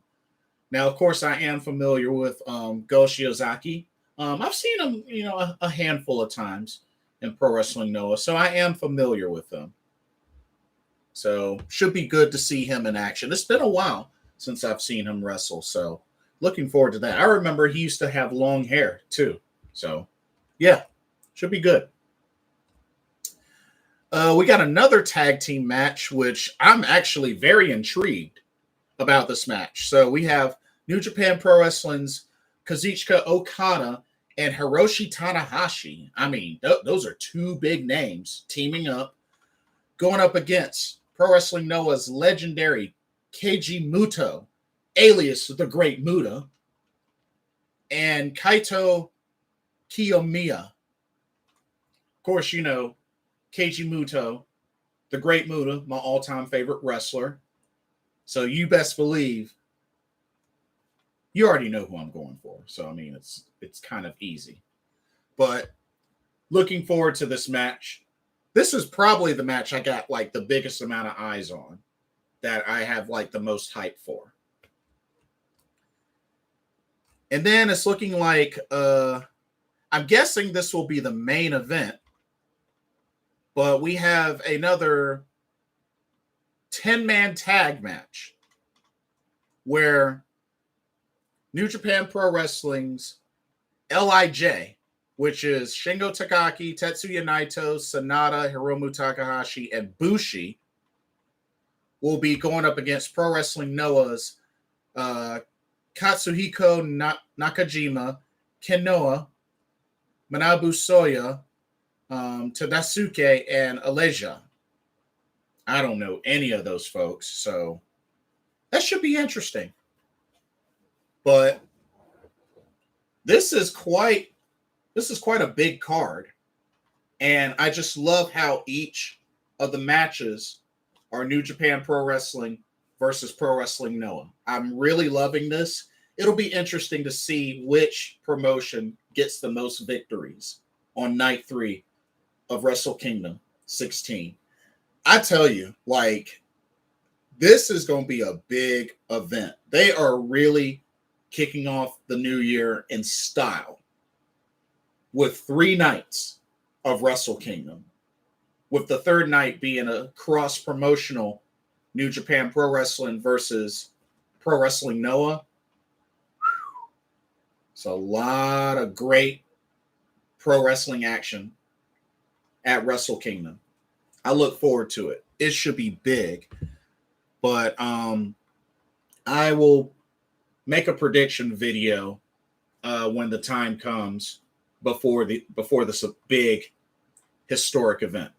S1: Now, of course, I am familiar with Go Shiozaki. I've seen him, a handful of times in Pro Wrestling Noah, so I am familiar with him. So, should be good to see him in action. It's been a while since I've seen him wrestle, so looking forward to that. I remember he used to have long hair, too. So, yeah, should be good. We got another tag team match, which I'm actually very intrigued about this match. So we have New Japan Pro Wrestling's Kazuchika Okada and Hiroshi Tanahashi. I mean, those are two big names teaming up, going up against Pro Wrestling Noah's legendary Keiji Muto, alias the Great Muta, and Kaito Kiyomiya. Of course, Keiji Muto, the Great Muta, my all-time favorite wrestler. So you best believe you already know who I'm going for. So, I mean, it's kind of easy. But looking forward to this match. This is probably the match I got, the biggest amount of eyes on, that I have, the most hype for. And then it's looking like, I'm guessing this will be the main event. But we have another 10-man tag match where New Japan Pro Wrestling's LIJ, which is Shingo Takagi, Tetsuya Naito, Sanada, Hiromu Takahashi, and Bushi, will be going up against Pro Wrestling Noah's Katsuhiko Nakajima, Kenoa, Manabu Soya, Tadasuke, and Aleja. I don't know any of those folks, so that should be interesting. But this is quite a big card, and I just love how each of the matches are New Japan Pro Wrestling versus Pro Wrestling Noah. I'm really loving this. It'll be interesting to see which promotion gets the most victories on night 3 of Wrestle Kingdom 16. I tell you, this is going to be a big event. They are really kicking off the new year in style with 3 nights of Wrestle Kingdom. with the third night being a cross-promotional New Japan Pro Wrestling versus Pro Wrestling Noah. It's a lot of great pro wrestling action at Wrestle Kingdom. I look forward to it. It should be big. But I will make a prediction video when the time comes before this big historic event.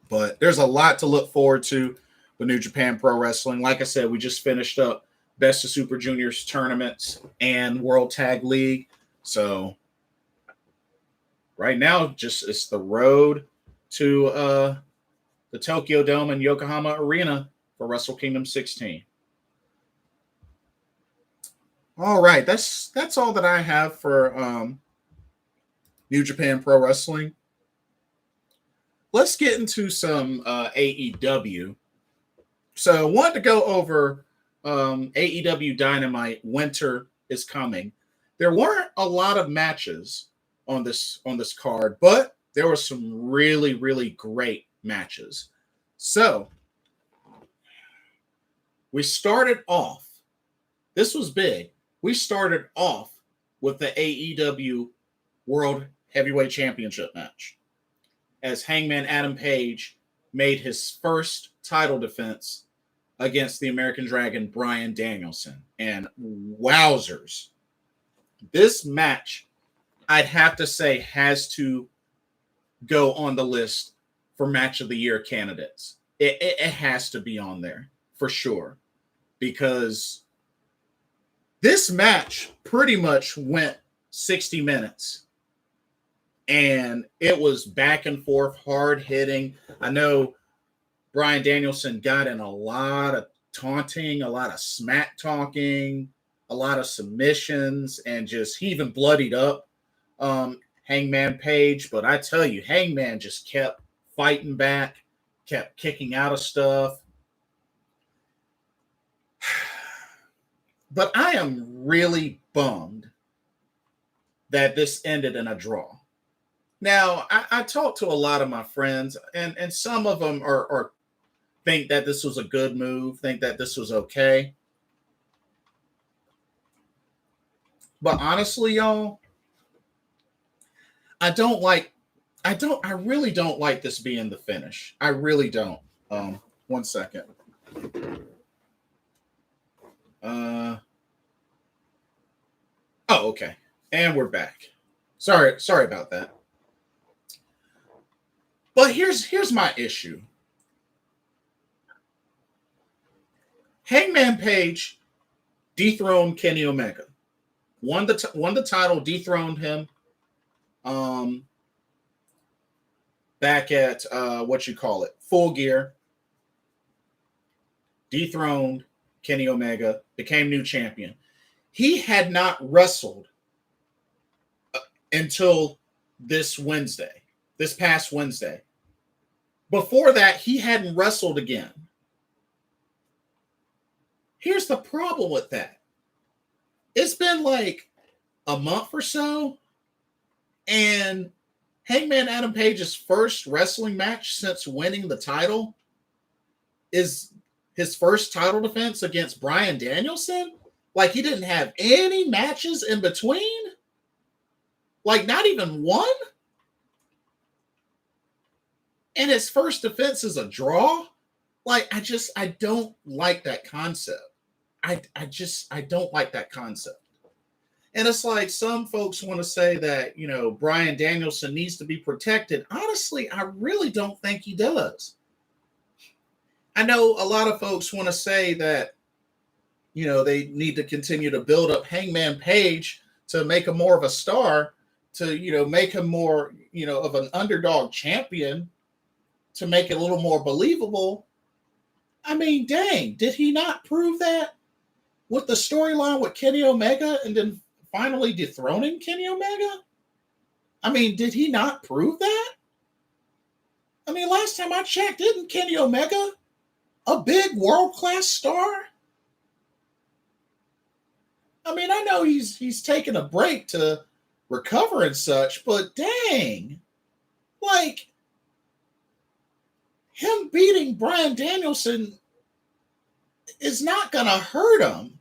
S1: But there's a lot to look forward to with New Japan Pro Wrestling. Like I said, we just finished up Best of Super Juniors tournaments and World Tag League. So right now, just it's the road to the Tokyo Dome and Yokohama Arena for Wrestle Kingdom 16. All right, that's all that I have for New Japan Pro Wrestling. Let's get into some AEW. So I wanted to go over AEW Dynamite Winter Is Coming. There weren't a lot of matches on this card, but there were some really, really great matches. So we started off. This was big. We started off with the AEW World Heavyweight Championship match as Hangman Adam Page made his first title defense against the American Dragon Bryan Danielson. And wowzers, this match, I'd have to say, has to go on the list for Match of the Year candidates. It has to be on there for sure, because this match pretty much went 60 minutes. And it was back and forth, hard hitting. I know Bryan Danielson got in a lot of taunting, a lot of smack talking, a lot of submissions, and just he even bloodied up Hangman Page. But I tell you, Hangman just kept fighting back, kept kicking out of stuff. But I am really bummed that this ended in a draw. Now, I talked to a lot of my friends, and some of them are think that this was a good move, think that this was okay. But honestly, y'all, I really don't like this being the finish. I really don't. One second. Oh, okay. And we're back. Sorry about that. But here's my issue. Hangman Page dethroned Kenny Omega. Won the title, dethroned him. Back at Full Gear. Dethroned Kenny Omega, became new champion. He had not wrestled until this past Wednesday. Before that, he hadn't wrestled again. Here's the problem with that. It's been like a month or so, and Hangman Adam Page's first wrestling match since winning the title is his first title defense against Bryan Danielson. Like, he didn't have any matches in between. Like, not even one. And his first defense is a draw. Like, I don't like that concept. I don't like that concept. And it's like some folks want to say that, Bryan Danielson needs to be protected. Honestly, I really don't think he does. I know a lot of folks want to say that, they need to continue to build up Hangman Page to make him more of a star, to, make him more, of an underdog champion, to make it a little more believable. I mean, dang, did he not prove that with the storyline with Kenny Omega and then finally dethroning Kenny Omega? I mean, did he not prove that? I mean, last time I checked, isn't Kenny Omega a big world-class star? I mean, I know he's taking a break to recover and such, but dang, like, him beating Bryan Danielson is not going to hurt him.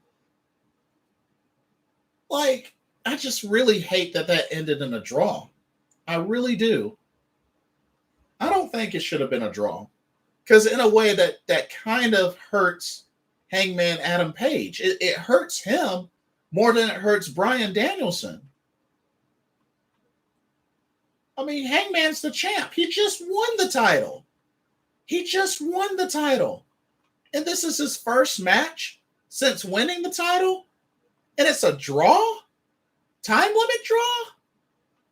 S1: Like, I just really hate that ended in a draw. I really do. I don't think it should have been a draw. Because in a way that kind of hurts Hangman Adam Page. It hurts him more than it hurts Bryan Danielson. I mean, Hangman's the champ. He just won the title. And this is his first match since winning the title. And it's a draw? Time limit draw?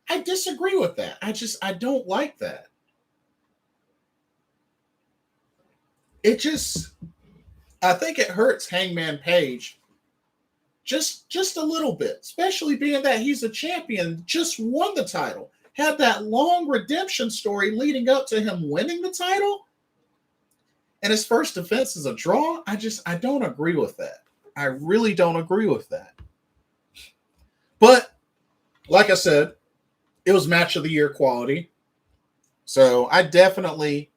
S1: I disagree with that. I don't like that. I think it hurts Hangman Page just a little bit, especially being that he's a champion, just won the title, had that long redemption story leading up to him winning the title, and his first defense is a draw. I don't agree with that. I really don't agree with that. But like I said, it was match of the year quality. So I definitely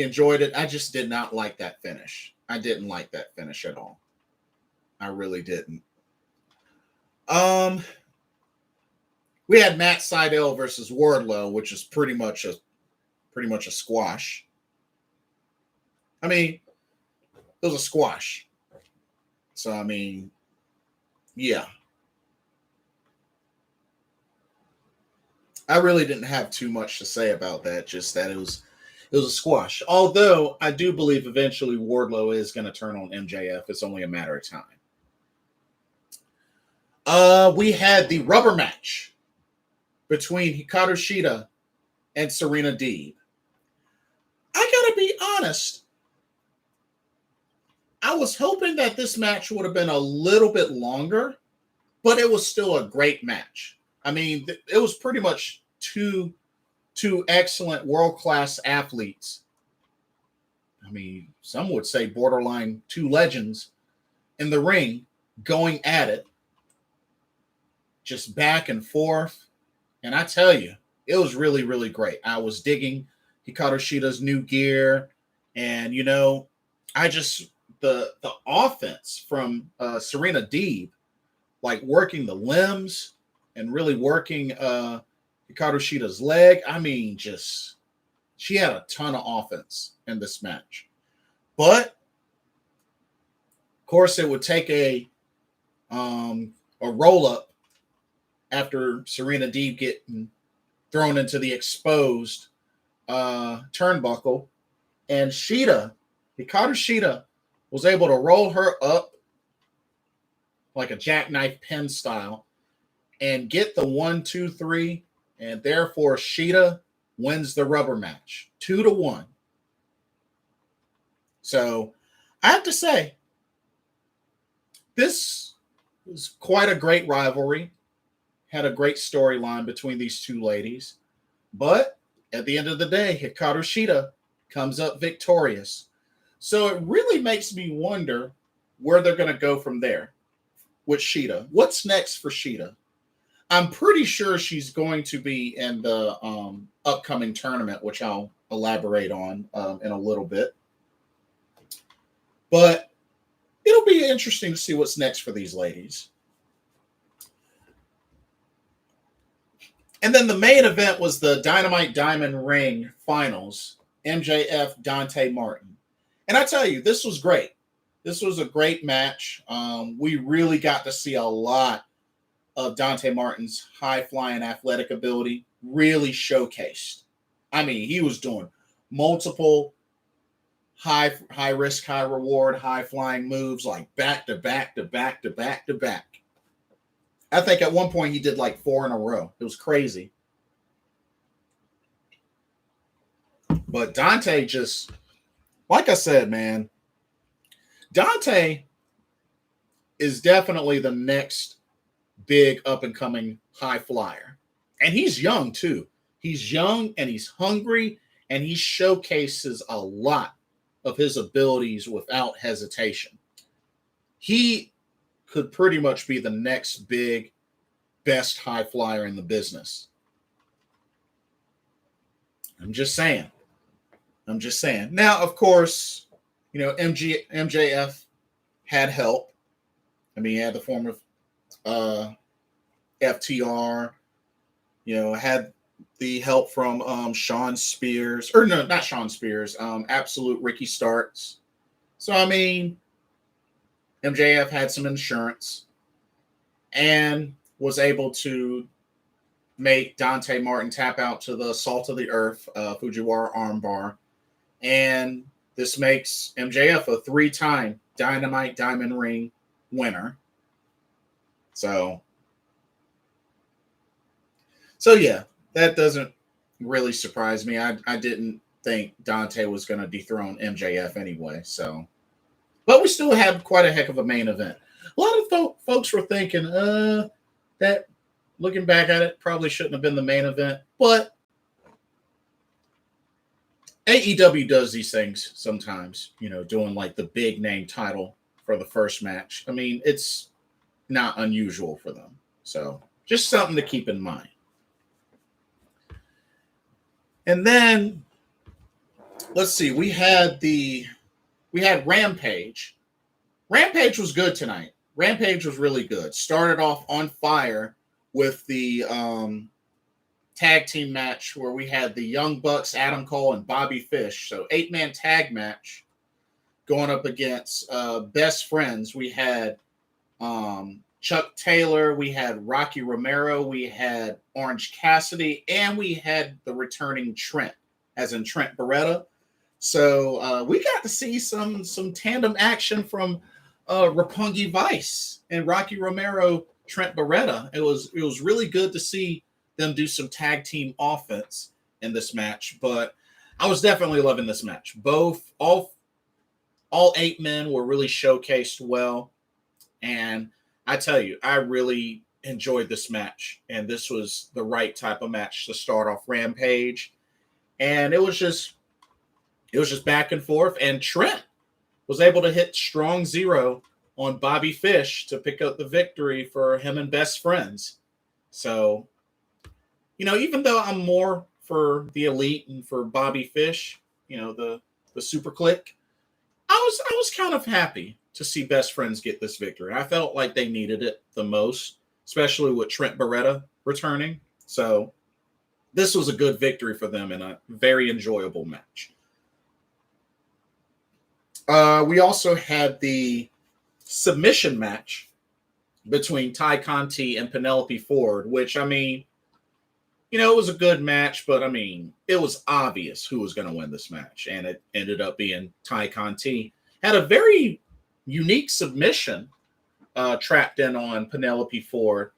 S1: enjoyed it. I just did not like that finish. I didn't like that finish at all. I really didn't. We had Matt Seidel versus Wardlow, which is pretty much a squash. I mean, it was a squash. So I mean, yeah. I really didn't have too much to say about that, just that it was a squash. Although I do believe eventually Wardlow is going to turn on MJF. It's only a matter of time. We had the rubber match between Hikaru Shida and Serena Deeb. I gotta be honest. I was hoping that this match would have been a little bit longer, but it was still a great match. I mean, it was pretty much two excellent world-class athletes. I mean, some would say borderline two legends in the ring going at it, just back and forth. And I tell you, it was really, really great. I was digging Hikaru Shida's new gear. And, you know, the offense from Serena Deeb, like working the limbs and really working Hikaru Shida's leg. I mean, she had a ton of offense in this match. But, of course, it would take a roll-up after Serena Deeb getting thrown into the exposed turnbuckle. And Hikaru Shida, was able to roll her up like a jackknife pin style and get the 1, 2, 3, and therefore Shida wins the rubber match 2-1. So I have to say, this was quite a great rivalry. Had a great storyline between these two ladies. But at the end of the day, Hikaru Shida comes up victorious. So it really makes me wonder where they're going to go from there with Shida. What's next for Shida? I'm pretty sure she's going to be in the upcoming tournament, which I'll elaborate on in a little bit. But it'll be interesting to see what's next for these ladies. And then the main event was the Dynamite Diamond Ring Finals, MJF Dante Martin. And I tell you, this was great. This was a great match. We really got to see a lot of Dante Martin's high-flying athletic ability really showcased. I mean, he was doing multiple high risk, high reward, high-flying moves like back to back to back to back to back. I think at one point he did like 4 in a row. It was crazy. But Dante just, like I said, man, Dante is definitely the next big up-and-coming high flyer. And he's young, too. He's young, and he's hungry, and he showcases a lot of his abilities without hesitation. He could pretty much be the next big, best high flyer in the business. I'm just saying. Now, of course, MJF had help. I mean, he had the form of FTR. Had the help from Sean Spears, or no, not Sean Spears. Absolute Ricky Starks. So I mean, MJF had some insurance and was able to make Dante Martin tap out to the Salt of the Earth Fujiwara armbar. And this makes MJF a 3-time Dynamite Diamond Ring winner. So yeah, that doesn't really surprise me. I didn't think Dante was going to dethrone MJF anyway. So, but we still have quite a heck of a main event. A lot of folks were thinking that, looking back at it, probably shouldn't have been the main event. But AEW does these things sometimes, doing like the big name title for the first match. I mean, it's not unusual for them. So just something to keep in mind. And then let's see, we had Rampage. Rampage was good tonight. Rampage was really good. Started off on fire with the tag team match where we had the Young Bucks, Adam Cole, and Bobby Fish. So 8-man tag match going up against Best Friends. We had Chuck Taylor, we had Rocky Romero, we had Orange Cassidy, and we had the returning Trent, as in Trent Beretta. So we got to see some tandem action from Roppongi Vice and Rocky Romero, Trent Beretta. It was really good to see them do some tag team offense in this match, but I was definitely loving this match. All 8 men were really showcased well, and I tell you, I really enjoyed this match, and this was the right type of match to start off Rampage. And it was just back and forth, and Trent was able to hit strong 0 on Bobby Fish to pick up the victory for him and Best Friends. So, even though I'm more for the Elite and for Bobby Fish, the Super Click, I was kind of happy to see Best Friends get this victory. I felt like they needed it the most, especially with Trent Beretta returning. So this was a good victory for them and a very enjoyable match. We also had the submission match between Ty Conti and Penelope Ford, which, I mean, it was a good match, but, I mean, it was obvious who was going to win this match, and it ended up being Ty Conti. Had a very unique submission trapped in on Penelope Ford.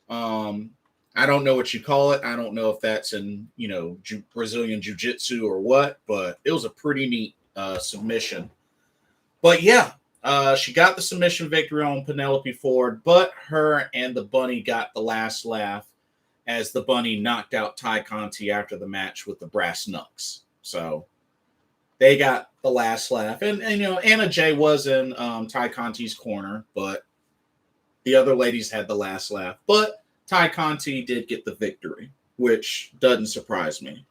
S1: I don't know what you call it. I don't know if that's in, Brazilian Jiu-Jitsu or what, but it was a pretty neat submission. But yeah, she got the submission victory on Penelope Ford, but her and the Bunny got the last laugh as the Bunny knocked out Ty Conti after the match with the brass knucks. So they got the last laugh. And Anna Jay was in Ty Conti's corner, but the other ladies had the last laugh. But Ty Conti did get the victory, which doesn't surprise me.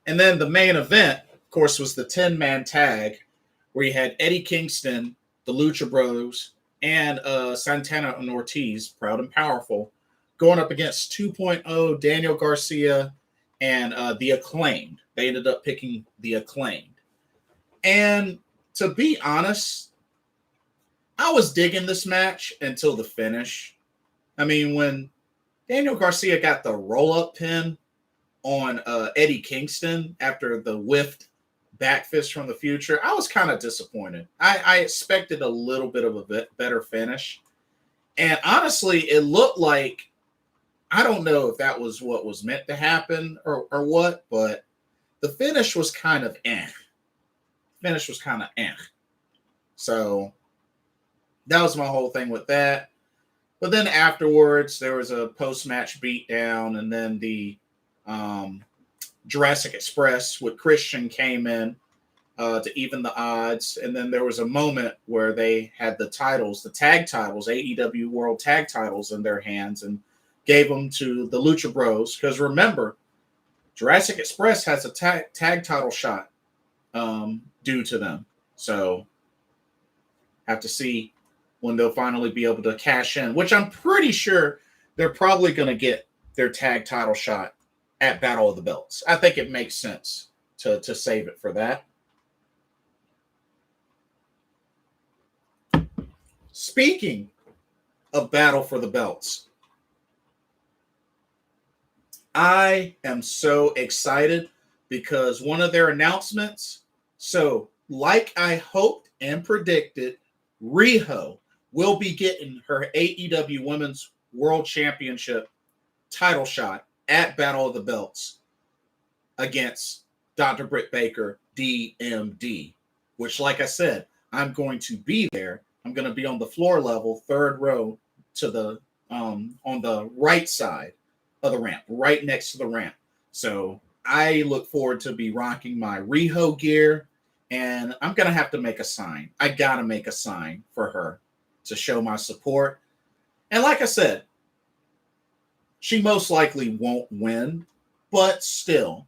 S1: And then the main event, of course, was the 10-man tag where you had Eddie Kingston, the Lucha Bros, and Santana and Ortiz, Proud and Powerful, going up against 2.0, Daniel Garcia, and the Acclaimed. They ended up picking the Acclaimed. And to be honest, I was digging this match until the finish. I mean, when Daniel Garcia got the roll-up pin on Eddie Kingston after the whiffed back fist from the future, I was kind of disappointed. I expected a little bit of a better finish. And honestly, it looked like, I don't know if that was what was meant to happen or what, but the finish was kind of So that was my whole thing with that. But then afterwards, there was a post-match beatdown, and then the Jurassic Express with Christian came in to even the odds. And then there was a moment where they had the titles, the tag titles, AEW World Tag titles in their hands, and gave them to the Lucha Bros. Because remember, Jurassic Express has a tag title shot due to them. So have to see when they'll finally be able to cash in, which I'm pretty sure they're probably going to get their tag title shot at Battle of the Belts. I think it makes sense to save it for that. Speaking of Battle for the Belts, I am so excited because one of their announcements, so like I hoped and predicted, Riho will be getting her AEW Women's World Championship title shot at Battle of the Belts against Dr. Britt Baker, DMD, which, like I said, I'm going to be there. I'm going to be on the floor level, third row to the on the right side of the ramp, right next to the ramp. So I look forward to be rocking my Riho gear, and I'm going to have to make a sign. I got to make a sign for her to show my support. And like I said, she most likely won't win, but still,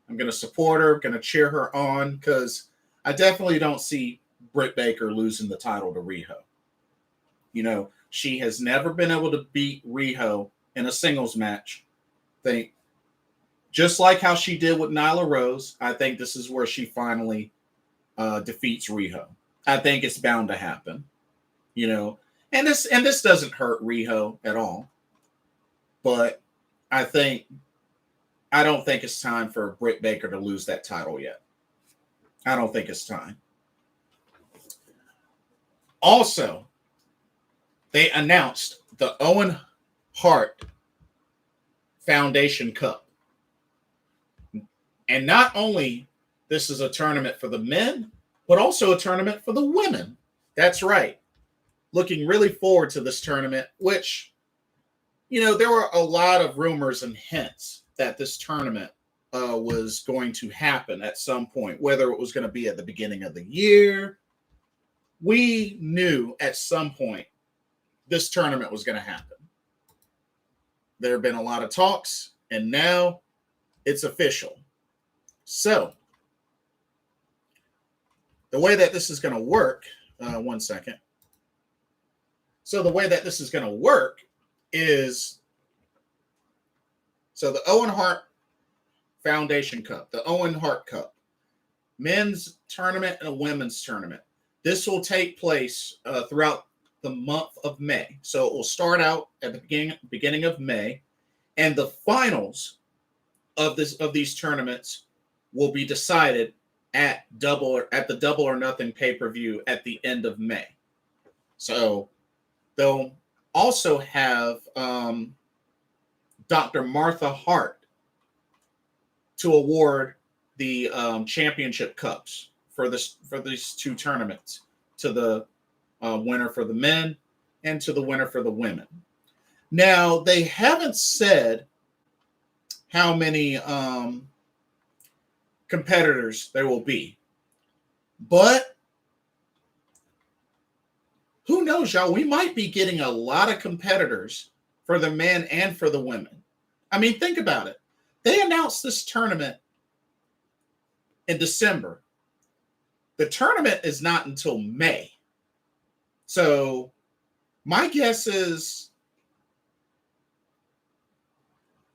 S1: I'm going to support her, going to cheer her on, because I definitely don't see Britt Baker losing the title to Riho. You know, she has never been able to beat Riho in a singles match. Think just like how she did with Nyla Rose, I think this is where she finally defeats Riho. I think it's bound to happen. You know, and this doesn't hurt Riho at all. But I don't think it's time for Britt Baker to lose that title yet. I don't think it's time. Also, they announced the Owen Hart Foundation Cup. And not only this is a tournament for the men, but also a tournament for the women. That's right. Looking really forward to this tournament, which, you know, there were a lot of rumors and hints that this tournament was going to happen at some point, whether it was going to be at the beginning of the year. We knew at some point this tournament was going to happen. There have been a lot of talks, and now it's official. So, the way that this is going to work, one second. So, the way that this is going to work is, so the Owen Hart Foundation Cup, the Owen Hart Cup, men's tournament and a women's tournament. This will take place throughout the month of May. So it will start out at the beginning of May, and the finals of these tournaments will be decided at the Double or Nothing pay-per-view at the end of May. So they'll also have Dr. Martha Hart to award the championship cups for these two tournaments, to the winner for the men and to the winner for the women. Now, they haven't said how many competitors there will be, but who knows, y'all? We might be getting a lot of competitors for the men and for the women. I mean, think about it. They announced this tournament in December. The tournament is not until May. So my guess is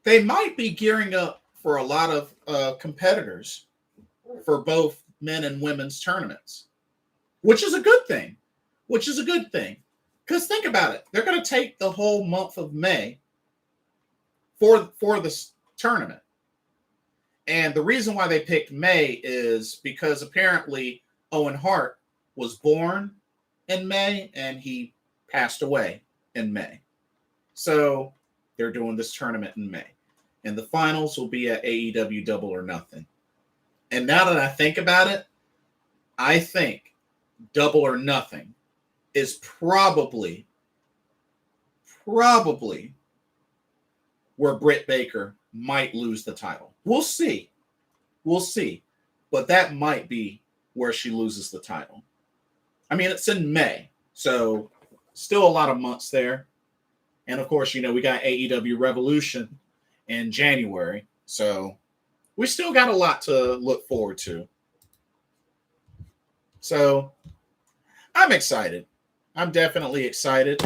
S1: they might be gearing up for a lot of competitors for both men and women's tournaments, which is a good thing. Because think about it. They're going to take the whole month of May for this tournament. And the reason why they picked May is because apparently Owen Hart was born in May and he passed away in May. So they're doing this tournament in May. And the finals will be at AEW Double or Nothing. And now that I think about it, I think Double or Nothing is probably where Britt Baker might lose the title. We'll see. But that might be where she loses the title. I mean, it's in May, so still a lot of months there. And of course, you know, we got AEW Revolution in January. So we still got a lot to look forward to. So I'm excited. I'm definitely excited.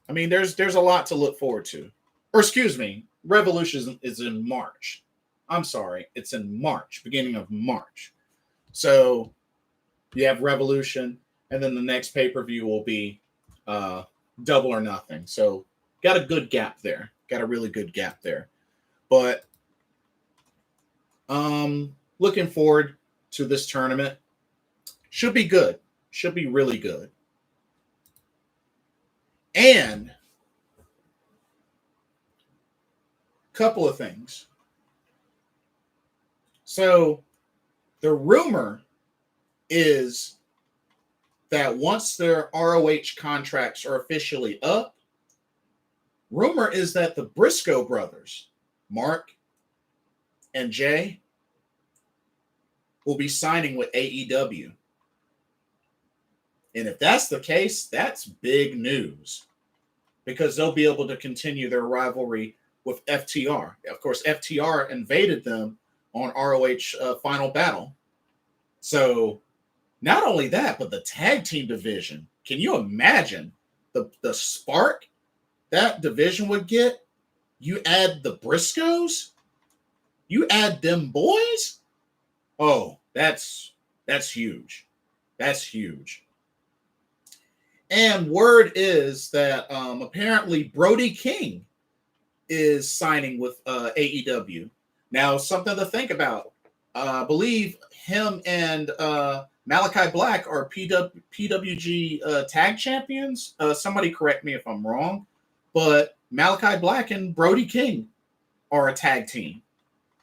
S1: I mean, there's a lot to look forward to. Or excuse me, Revolution is in March. I'm sorry, it's in March, beginning of March. So you have Revolution, and then the next pay-per-view will be Double or Nothing. So got a good gap there. Got a really good gap there. But looking forward to this tournament. Should be good. Should be really good. And a couple of things. So the rumor is that once their ROH contracts are officially up, rumor is that the Briscoe brothers, Mark and Jay, will be signing with AEW. And if that's the case, that's big news because they'll be able to continue their rivalry with FTR. Of course, FTR invaded them on ROH Final Battle. So not only that, but the tag team division. Can you imagine the spark that division would get? You add the Briscoes? You add them boys? Oh, that's huge. That's huge. And word is that apparently Brody King is signing with AEW. Now, something to think about. I believe him and Malachi Black are PWG tag champions. Somebody correct me if I'm wrong. But Malachi Black and Brody King are a tag team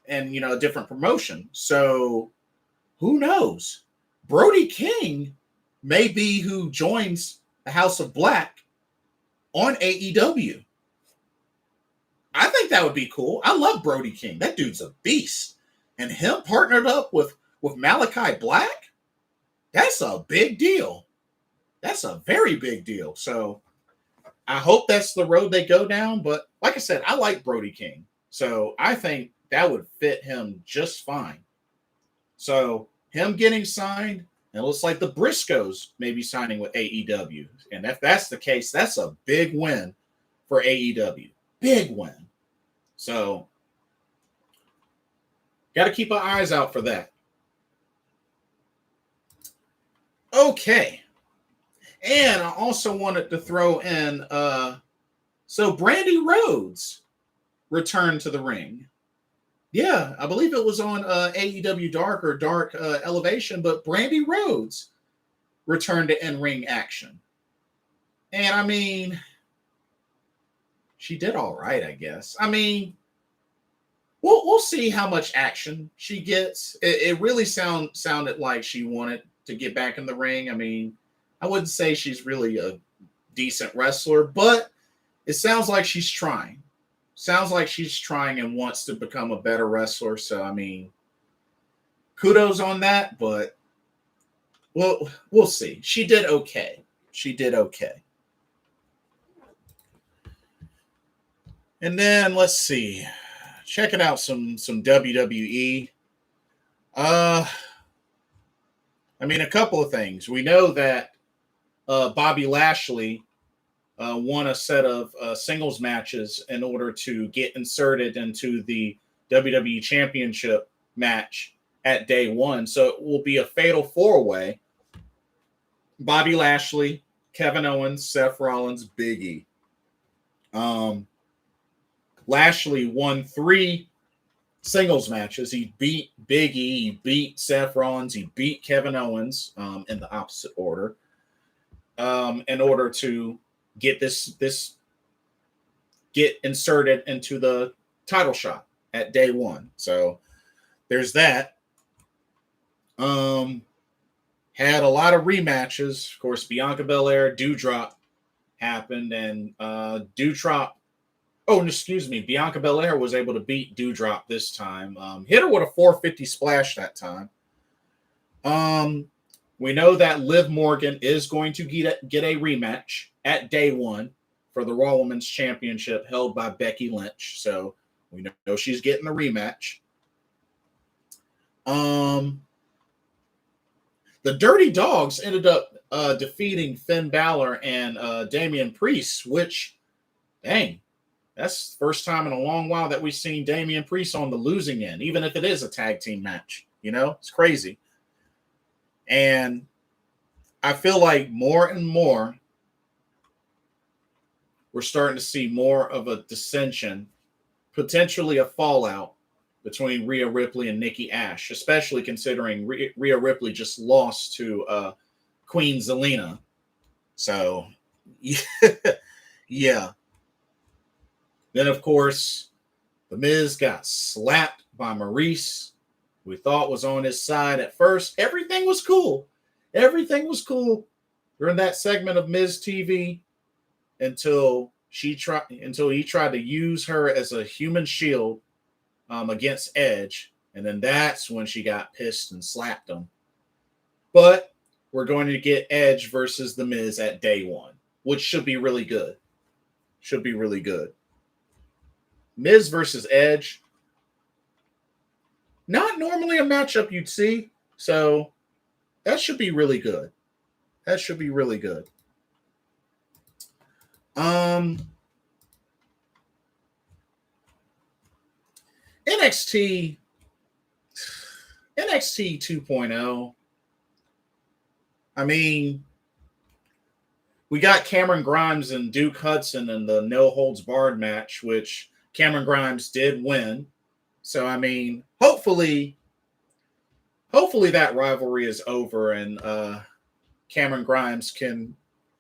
S1: and, a different promotion. So who knows? Brody King may be who joins the House of Black on AEW. I think that would be cool. I love Brody King. That dude's a beast. And him partnered up with Malachi Black, that's a big deal. That's a very big deal. So I hope that's the road they go down. But like I said, I like Brody King. So I think that would fit him just fine. So him getting signed, and it looks like the Briscoes may be signing with AEW. And if that's the case, that's a big win for AEW. Big win. So got to keep our eyes out for that. Okay. And I also wanted to throw in, so Brandy Rhodes returned to the ring. Yeah, I believe it was on AEW Dark or Dark Elevation, but Brandy Rhodes returned to in-ring action. And I mean, she did all right, I guess. I mean, we'll see how much action she gets. It really sounded like she wanted to get back in the ring. I mean, I wouldn't say she's really a decent wrestler, but it sounds like she's trying. Sounds like she's trying and wants to become a better wrestler. So, I mean, kudos on that, but we'll see. She did okay. She did okay. And then let's see. Checking out some WWE. I mean, a couple of things. We know that Bobby Lashley won a set of singles matches in order to get inserted into the WWE Championship match at day one. So it will be a fatal four-way. Bobby Lashley, Kevin Owens, Seth Rollins, Big E. Lashley won 3 singles matches. He beat Big E, he beat Seth Rollins, he beat Kevin Owens in the opposite order in order to get get inserted into the title shot at day one. So there's that. Had a lot of rematches. Of course, Bianca Belair, Doudrop happened, and Bianca Belair was able to beat Doudrop this time. Hit her with a 450 splash that time. We know that Liv Morgan is going to get a rematch at day one for the Raw Women's Championship held by Becky Lynch. So we know she's getting the rematch. The Dirty Dogs ended up defeating Finn Balor and Damian Priest, which, dang, that's the first time in a long while that we've seen Damian Priest on the losing end, even if it is a tag team match. You know, it's crazy. And I feel like more and more we're starting to see more of a dissension, potentially a fallout between Rhea Ripley and Nikki Ash, especially considering Rhea Ripley just lost to Queen Zelina. So, yeah. Then, of course, The Miz got slapped by Maurice. We thought was on his side at first. Everything was cool. Everything was cool during that segment of Miz TV until he tried to use her as a human shield against Edge, and then that's when she got pissed and slapped him. But we're going to get Edge versus The Miz at day one, which should be really good. Should be really good. Miz versus Edge, not normally a matchup you'd see, so that should be really good. That should be really good. NXT 2.0. I mean, we got Cameron Grimes and Duke Hudson in the no holds barred match, which Cameron Grimes did win. So, I mean, hopefully that rivalry is over and Cameron Grimes can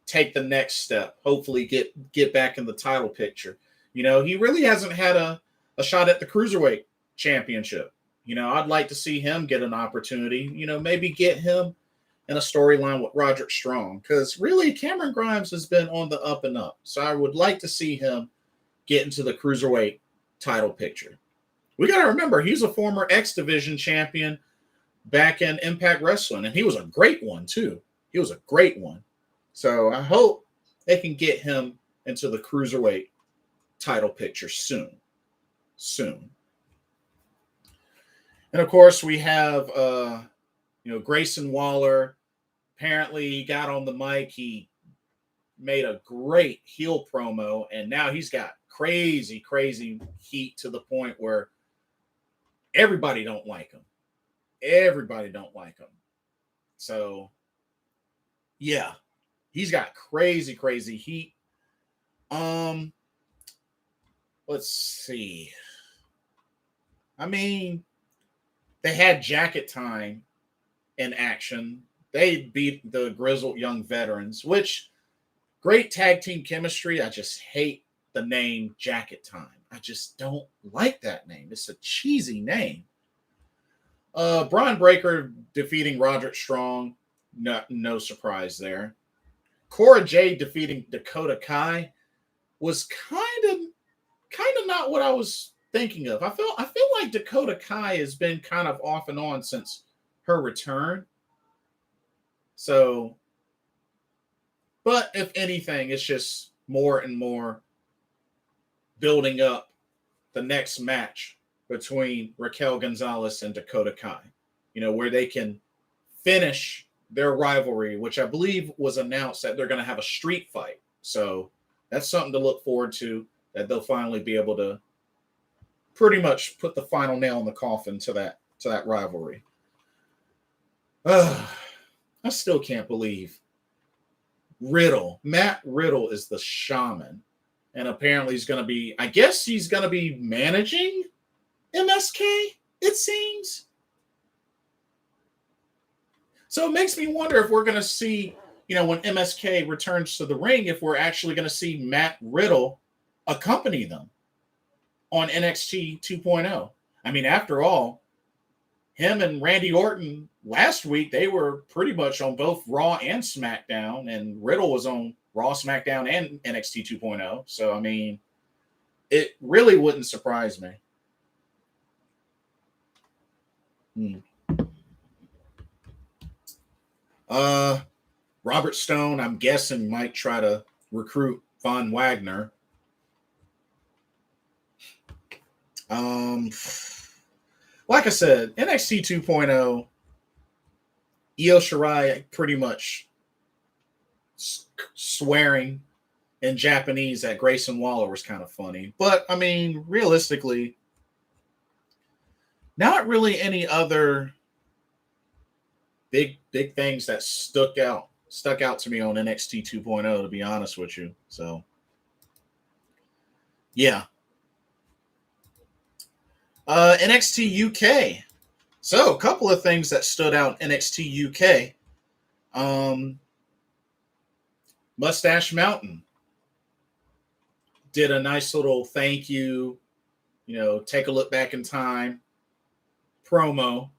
S1: take the next step. Hopefully get back in the title picture. You know, he really hasn't had a shot at the Cruiserweight Championship. You know, I'd like to see him get an opportunity. You know, maybe get him in a storyline with Roderick Strong, because really Cameron Grimes has been on the up and up. So I would like to see him get into the Cruiserweight title picture. We got to remember, he's a former X Division champion back in Impact Wrestling, and he was a great one too. He was a great one. So I hope they can get him into the Cruiserweight title picture soon. And of course, we have Grayson Waller. Apparently, he got on the mic. He made a great heel promo, and now he's got crazy heat to the point where everybody don't like him. Everybody don't like him. So, yeah, he's got crazy heat. Let's see. I mean, they had Jacket Time in action. They beat the Grizzled Young Veterans, which great tag team chemistry. I just hate the name Jacket Time. I just don't like that name. It's a cheesy name. Braun Breaker defeating Roderick Strong. No surprise there. Cora Jade defeating Dakota Kai was kind of not what I was thinking of. I feel like Dakota Kai has been kind of off and on since her return. So, but if anything, it's just more and more building up the next match between Raquel Gonzalez and Dakota Kai, where they can finish their rivalry, which I believe was announced that they're going to have a street fight. So that's something to look forward to, that they'll finally be able to pretty much put the final nail in the coffin to that rivalry. I still can't believe Matt Riddle is the Shaman. And apparently he's going to be managing MSK, it seems. So it makes me wonder if we're going to see, when MSK returns to the ring, if we're actually going to see Matt Riddle accompany them on NXT 2.0. I mean, after all, him and Randy Orton last week, they were pretty much on both Raw and SmackDown, and Riddle was on Raw, SmackDown, and NXT 2.0. So, I mean, it really wouldn't surprise me. Robert Stone, I'm guessing, might try to recruit Von Wagner. like I said, NXT 2.0, Io Shirai pretty much swearing in Japanese at Grayson Waller was kind of funny. But, I mean, realistically, not really any other big things that stuck out to me on NXT 2.0, to be honest with you. So, yeah. NXT UK. So, a couple of things that stood out NXT UK. Mustache Mountain did a nice little thank you, take a look back in time promo.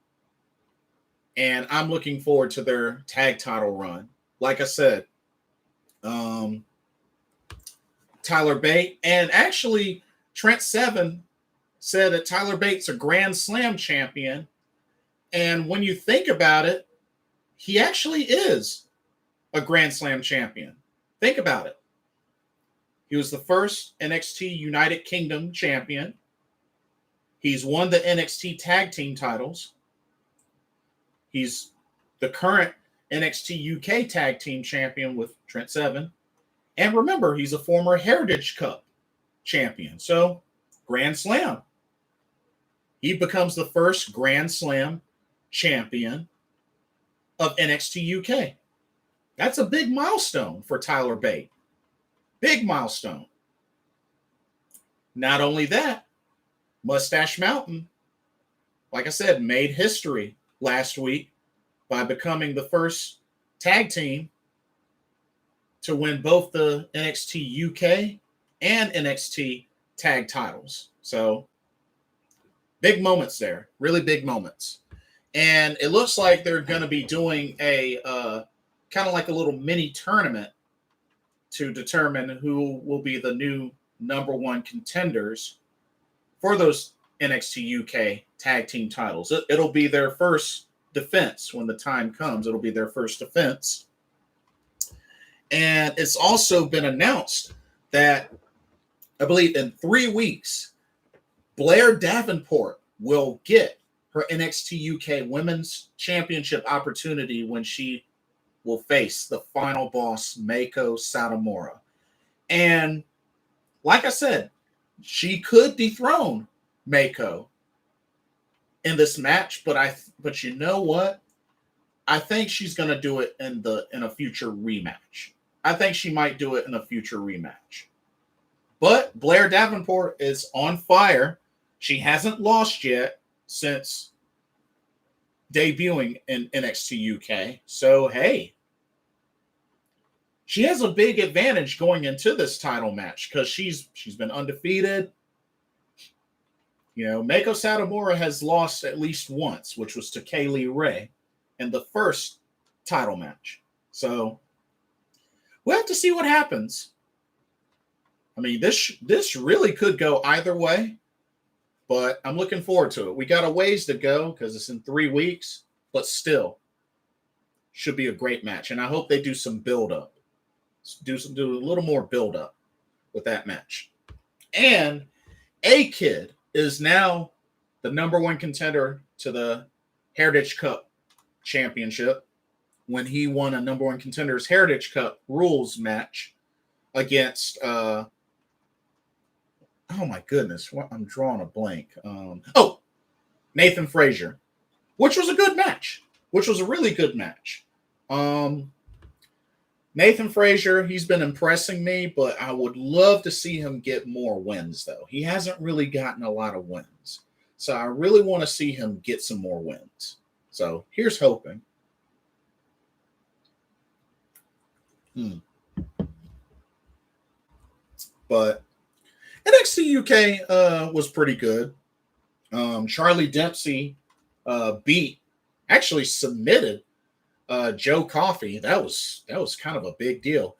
S1: And I'm looking forward to their tag title run. Like I said, Tyler Bate, and actually Trent Seven said that Tyler Bate's a Grand Slam champion. And when you think about it, he actually is a Grand Slam champion. Think about it. He was the first NXT United Kingdom champion. He's won the NXT tag team titles. He's the current NXT UK tag team champion with Trent Seven. And remember, he's a former Heritage Cup champion. So, Grand Slam. He becomes the first Grand Slam champion of NXT UK. That's a big milestone for Tyler Bate. Big milestone. Not only that, Mustache Mountain, like I said, made history last week by becoming the first tag team to win both the NXT UK and NXT tag titles. So, big moments there. Really big moments. And it looks like they're going to be doing a kind of like a little mini tournament to determine who will be the new number one contenders for those NXT UK tag team titles. It'll be their first defense when the time comes. It'll be their first defense. And it's also been announced that I believe in 3 weeks, Blair Davenport will get her NXT UK Women's Championship opportunity when she will face the final boss, Meiko Satomura. And like I said, she could dethrone Meiko in this match, but you know what? I think she's going to do it in a future rematch. I think she might do it in a future rematch. But Blair Davenport is on fire. She hasn't lost yet since debuting in NXT UK. So, hey, she has a big advantage going into this title match because she's been undefeated. Meiko Satomura has lost at least once, which was to Kaylee Ray in the first title match. So we'll have to see what happens. I mean, this really could go either way, but I'm looking forward to it. We got a ways to go because it's in 3 weeks, but still should be a great match. And I hope they do some build-up. Do a little more build-up with that match. And A-Kid is now the number one contender to the Heritage Cup Championship when he won a number one contenders Heritage Cup rules match against oh my goodness, I'm drawing a blank. Nathan Frazier, which was a good match, which was a really good match. Nathan Frazier, he's been impressing me, but I would love to see him get more wins, though. He hasn't really gotten a lot of wins. So I really want to see him get some more wins. So here's hoping. But NXT UK was pretty good. Charlie Dempsey actually submitted Joe Coffey. That was kind of a big deal.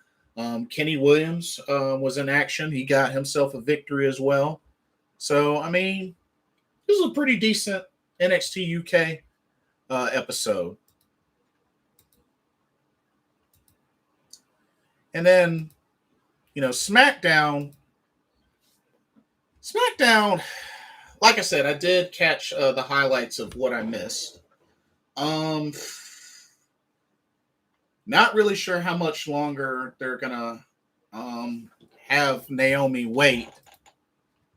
S1: Kenny Williams was in action. He got himself a victory as well. So, I mean, this was a pretty decent NXT UK episode. And then, SmackDown, like I said, I did catch the highlights of what I missed. Not really sure how much longer they're gonna have Naomi wait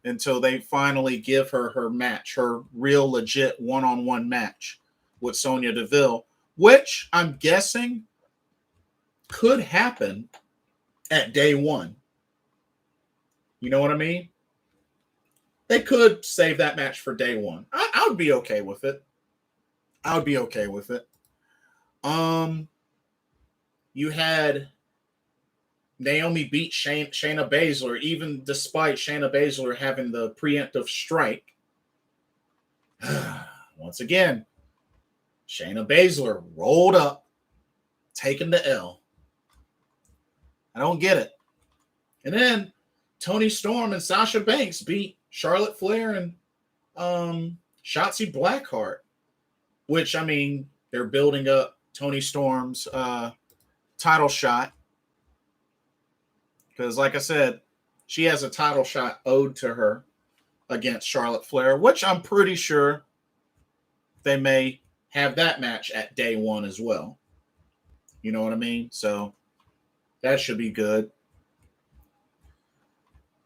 S1: until they finally give her her match, her real legit one-on-one match with Sonya Deville, which I'm guessing could happen at day one. You know what I mean? They could save that match for day one. I would be okay with it. I would be okay with it. You had Naomi beat Shayna Baszler, even despite Shayna Baszler having the preemptive strike. Once again, Shayna Baszler rolled up, taking the L. I don't get it. And then Toni Storm and Sasha Banks beat Charlotte Flair and Shotzi Blackheart, which, I mean, they're building up Toni Storm's title shot. Because, like I said, she has a title shot owed to her against Charlotte Flair, which I'm pretty sure they may have that match at day one as well. You know what I mean? So that should be good.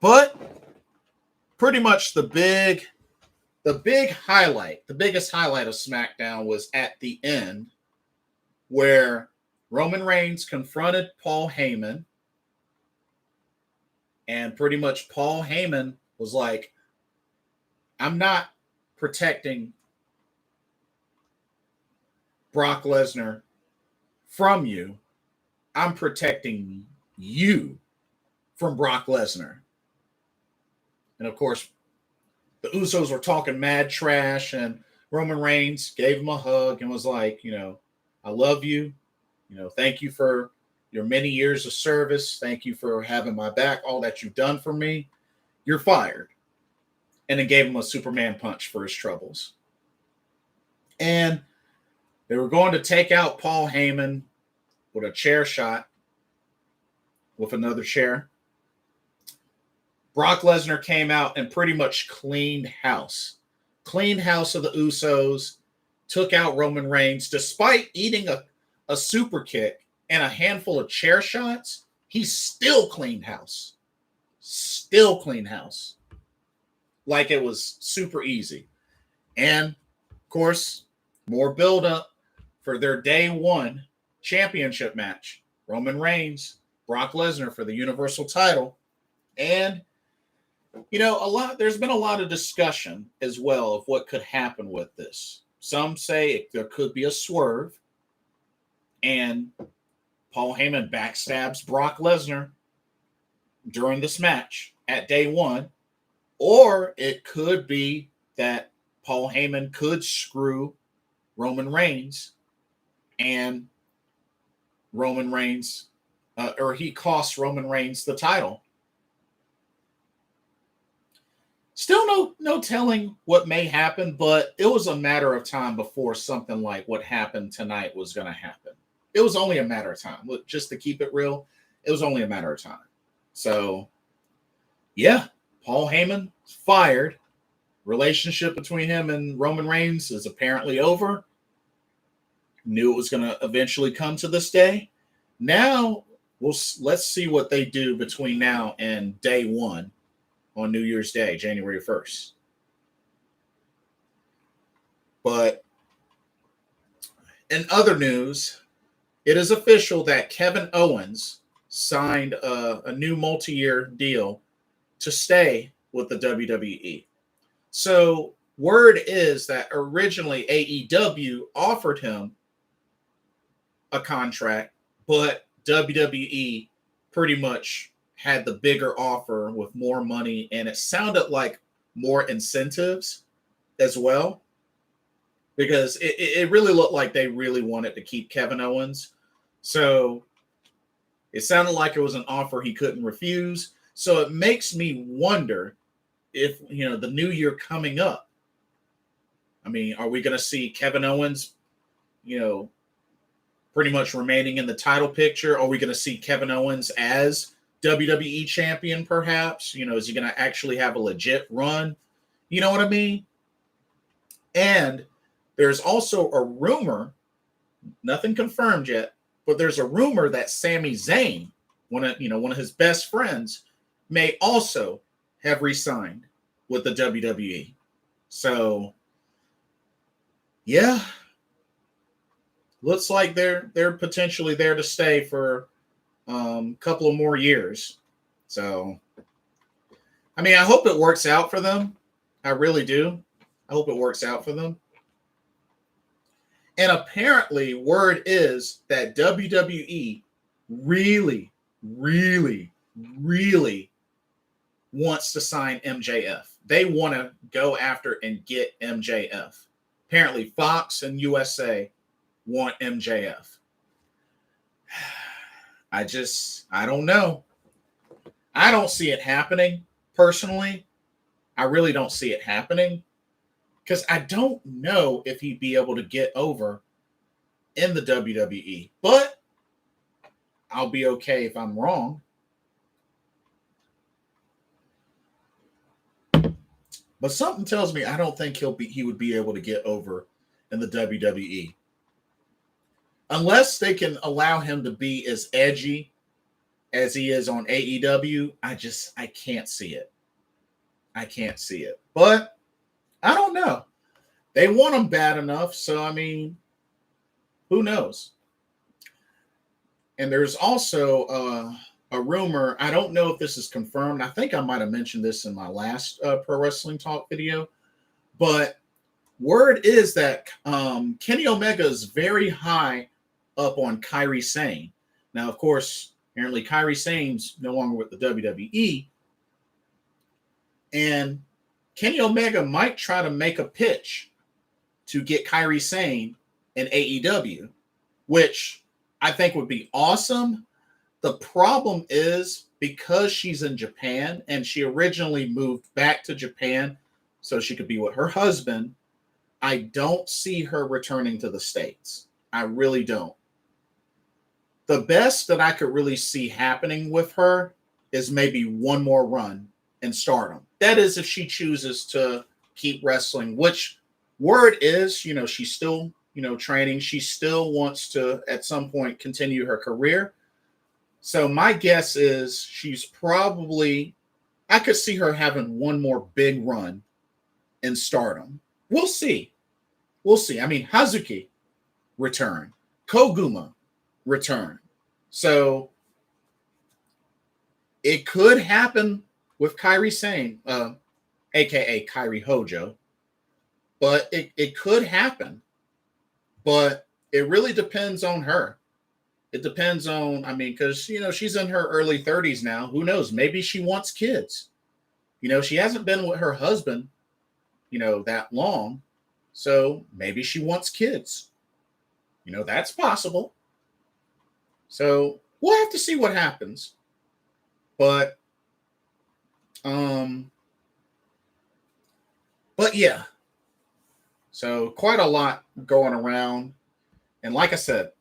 S1: But pretty much the biggest highlight of SmackDown was at the end, where Roman Reigns confronted Paul Heyman. And pretty much Paul Heyman was like, I'm not protecting Brock Lesnar from you. I'm protecting you from Brock Lesnar. And of course, the Usos were talking mad trash, and Roman Reigns gave him a hug and was like, I love you. Thank you for your many years of service. Thank you for having my back, all that you've done for me. You're fired. And then gave him a Superman punch for his troubles. And they were going to take out Paul Heyman with a chair shot with another chair. Brock Lesnar came out and pretty much cleaned house. Cleaned house of the Usos. Took out Roman Reigns. Despite eating a super kick and a handful of chair shots, he still cleaned house. Still cleaned house. Like it was super easy. And, of course, more build-up for their day one championship match. Roman Reigns, Brock Lesnar for the Universal title. And, there's been a lot of discussion as well of what could happen with this. Some say there could be a swerve and Paul Heyman backstabs Brock Lesnar during this match at day one. Or it could be that Paul Heyman could screw Roman Reigns and Roman Reigns, or he costs Roman Reigns the title. Still no telling what may happen, but it was a matter of time before something like what happened tonight was going to happen. It was only a matter of time. Look, just to keep it real, it was only a matter of time. So, yeah, Paul Heyman fired. Relationship between him and Roman Reigns is apparently over. Knew it was going to eventually come to this day. Now, let's see what they do between now and day one on New Year's Day, January 1st. But in other news, it is official that Kevin Owens signed a new multi-year deal to stay with the WWE. So word is that originally AEW offered him a contract, but WWE pretty much had the bigger offer with more money, and it sounded like more incentives as well, because it really looked like they really wanted to keep Kevin Owens. So it sounded like it was an offer he couldn't refuse. So it makes me wonder if, the new year coming up, I mean, are we going to see Kevin Owens, pretty much remaining in the title picture? Are we going to see Kevin Owens as WWE champion, perhaps? Is he going to actually have a legit run, You know what I mean? And there's also a rumor, nothing confirmed yet, but there's a rumor that Sami Zayn, one of his best friends, may also have re-signed with the WWE. So, yeah, looks like they're potentially there to stay for a couple of more years. So, I mean, I hope it works out for them. I really do. I hope it works out for them. And apparently, word is that WWE really, really, really wants to sign MJF. They want to go after and get MJF. Apparently, Fox and USA want MJF. I don't know. I don't see it happening personally. I really don't see it happening because I don't know if he'd be able to get over in the WWE. But I'll be okay if I'm wrong. But something tells me I don't think he would be able to get over in the WWE. Unless they can allow him to be as edgy as he is on AEW, I can't see it. I can't see it. But I don't know. They want him bad enough, so I mean, who knows? And there's also a rumor. I don't know if this is confirmed. I think I might have mentioned this in my last Pro Wrestling Talk video. But word is that Kenny Omega is very high up on Kairi Sane. Now, of course, apparently Kairi Sane's no longer with the WWE. And Kenny Omega might try to make a pitch to get Kairi Sane in AEW, which I think would be awesome. The problem is because she's in Japan and she originally moved back to Japan so she could be with her husband, I don't see her returning to the States. I really don't. The best that I could really see happening with her is maybe one more run in Stardom. That is if she chooses to keep wrestling, which word is, she's still, training. She still wants to, at some point, continue her career. So my guess is she's probably, I could see her having one more big run in Stardom. We'll see. We'll see. I mean, Hazuki, return. Koguma, return. So it could happen with Kairi Sane, a.k.a. Kairi Hojo. But it could happen. But it really depends on her. It depends on, because, she's in her early 30s now. Who knows? Maybe she wants kids. She hasn't been with her husband, that long. So maybe she wants kids. That's possible. So we'll have to see what happens. But yeah. So quite a lot going around. And like I said,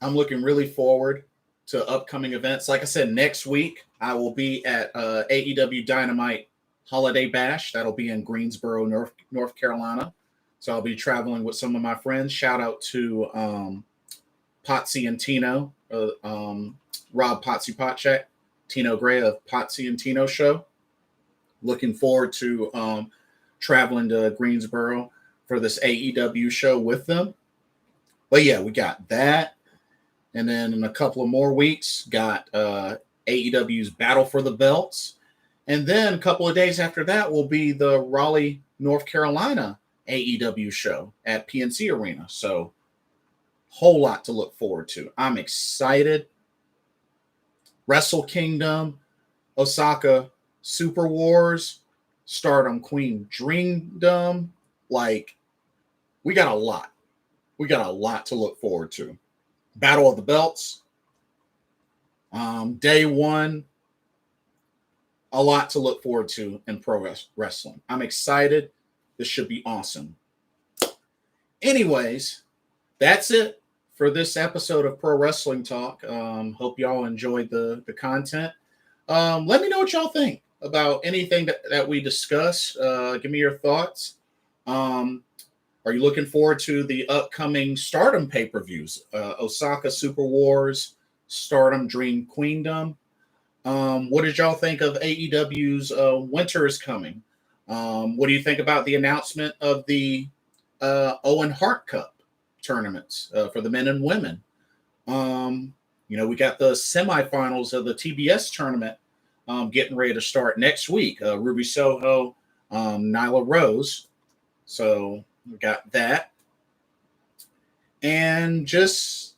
S1: I'm looking really forward to upcoming events. Like I said, next week, I will be at AEW Dynamite Holiday Bash. That'll be in Greensboro, North Carolina. So I'll be traveling with some of my friends. Shout out to Potsy and Tino, Rob Potsy Potcheck, Tino Gray of Potsy and Tino Show. Looking forward to traveling to Greensboro for this AEW show with them. But yeah, we got that. And then in a couple of more weeks, got AEW's Battle for the Belts. And then a couple of days after that will be the Raleigh, North Carolina AEW show at PNC Arena. So whole lot to look forward to. I'm excited. Wrestle Kingdom, Osaka Super Wars, Stardom Queen Dreamdom. Like, we got a lot. We got a lot to look forward to. Battle of the Belts. Day one. A lot to look forward to in pro wrestling. I'm excited. This should be awesome. Anyways, that's it for this episode of Pro Wrestling Talk. Hope y'all enjoyed the content. Let me know what y'all think. about anything that we discuss. Give me your thoughts. Are you looking forward to the upcoming Stardom pay-per-views? Osaka Super Wars, Stardom Dream Queendom. What did y'all think of AEW's Winter Is Coming? What do you think about the announcement of the Owen Hart Cup tournaments for the men and women? We got the semifinals of the TBS tournament getting ready to start next week. Ruby Soho, Nyla Rose. So we got that. And just,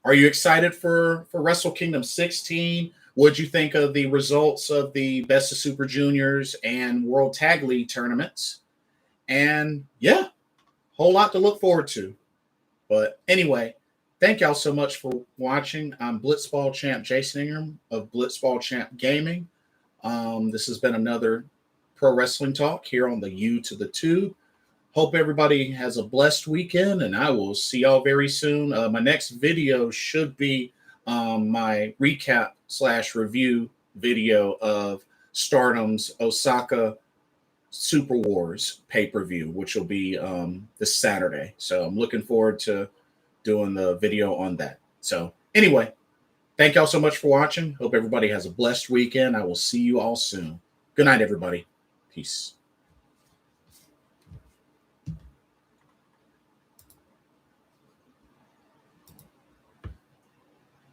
S1: are you excited for Wrestle Kingdom 16? What'd you think of the results of the Best of Super Juniors and World Tag League tournaments? And yeah, whole lot to look forward to. But anyway, thank y'all so much for watching. I'm Blitzball Champ Jason Ingram of Blitzball Champ Gaming. This has been another Pro Wrestling Talk here on the U to the Tube. Hope everybody has a blessed weekend, and I will see y'all very soon. My next video should be my recap / review video of Stardom's Osaka Super Wars pay-per-view, which will be this Saturday. So I'm looking forward to doing the video on that. So anyway, thank y'all so much for watching. Hope everybody has a blessed weekend. I will see you all soon. Good night, everybody. Peace.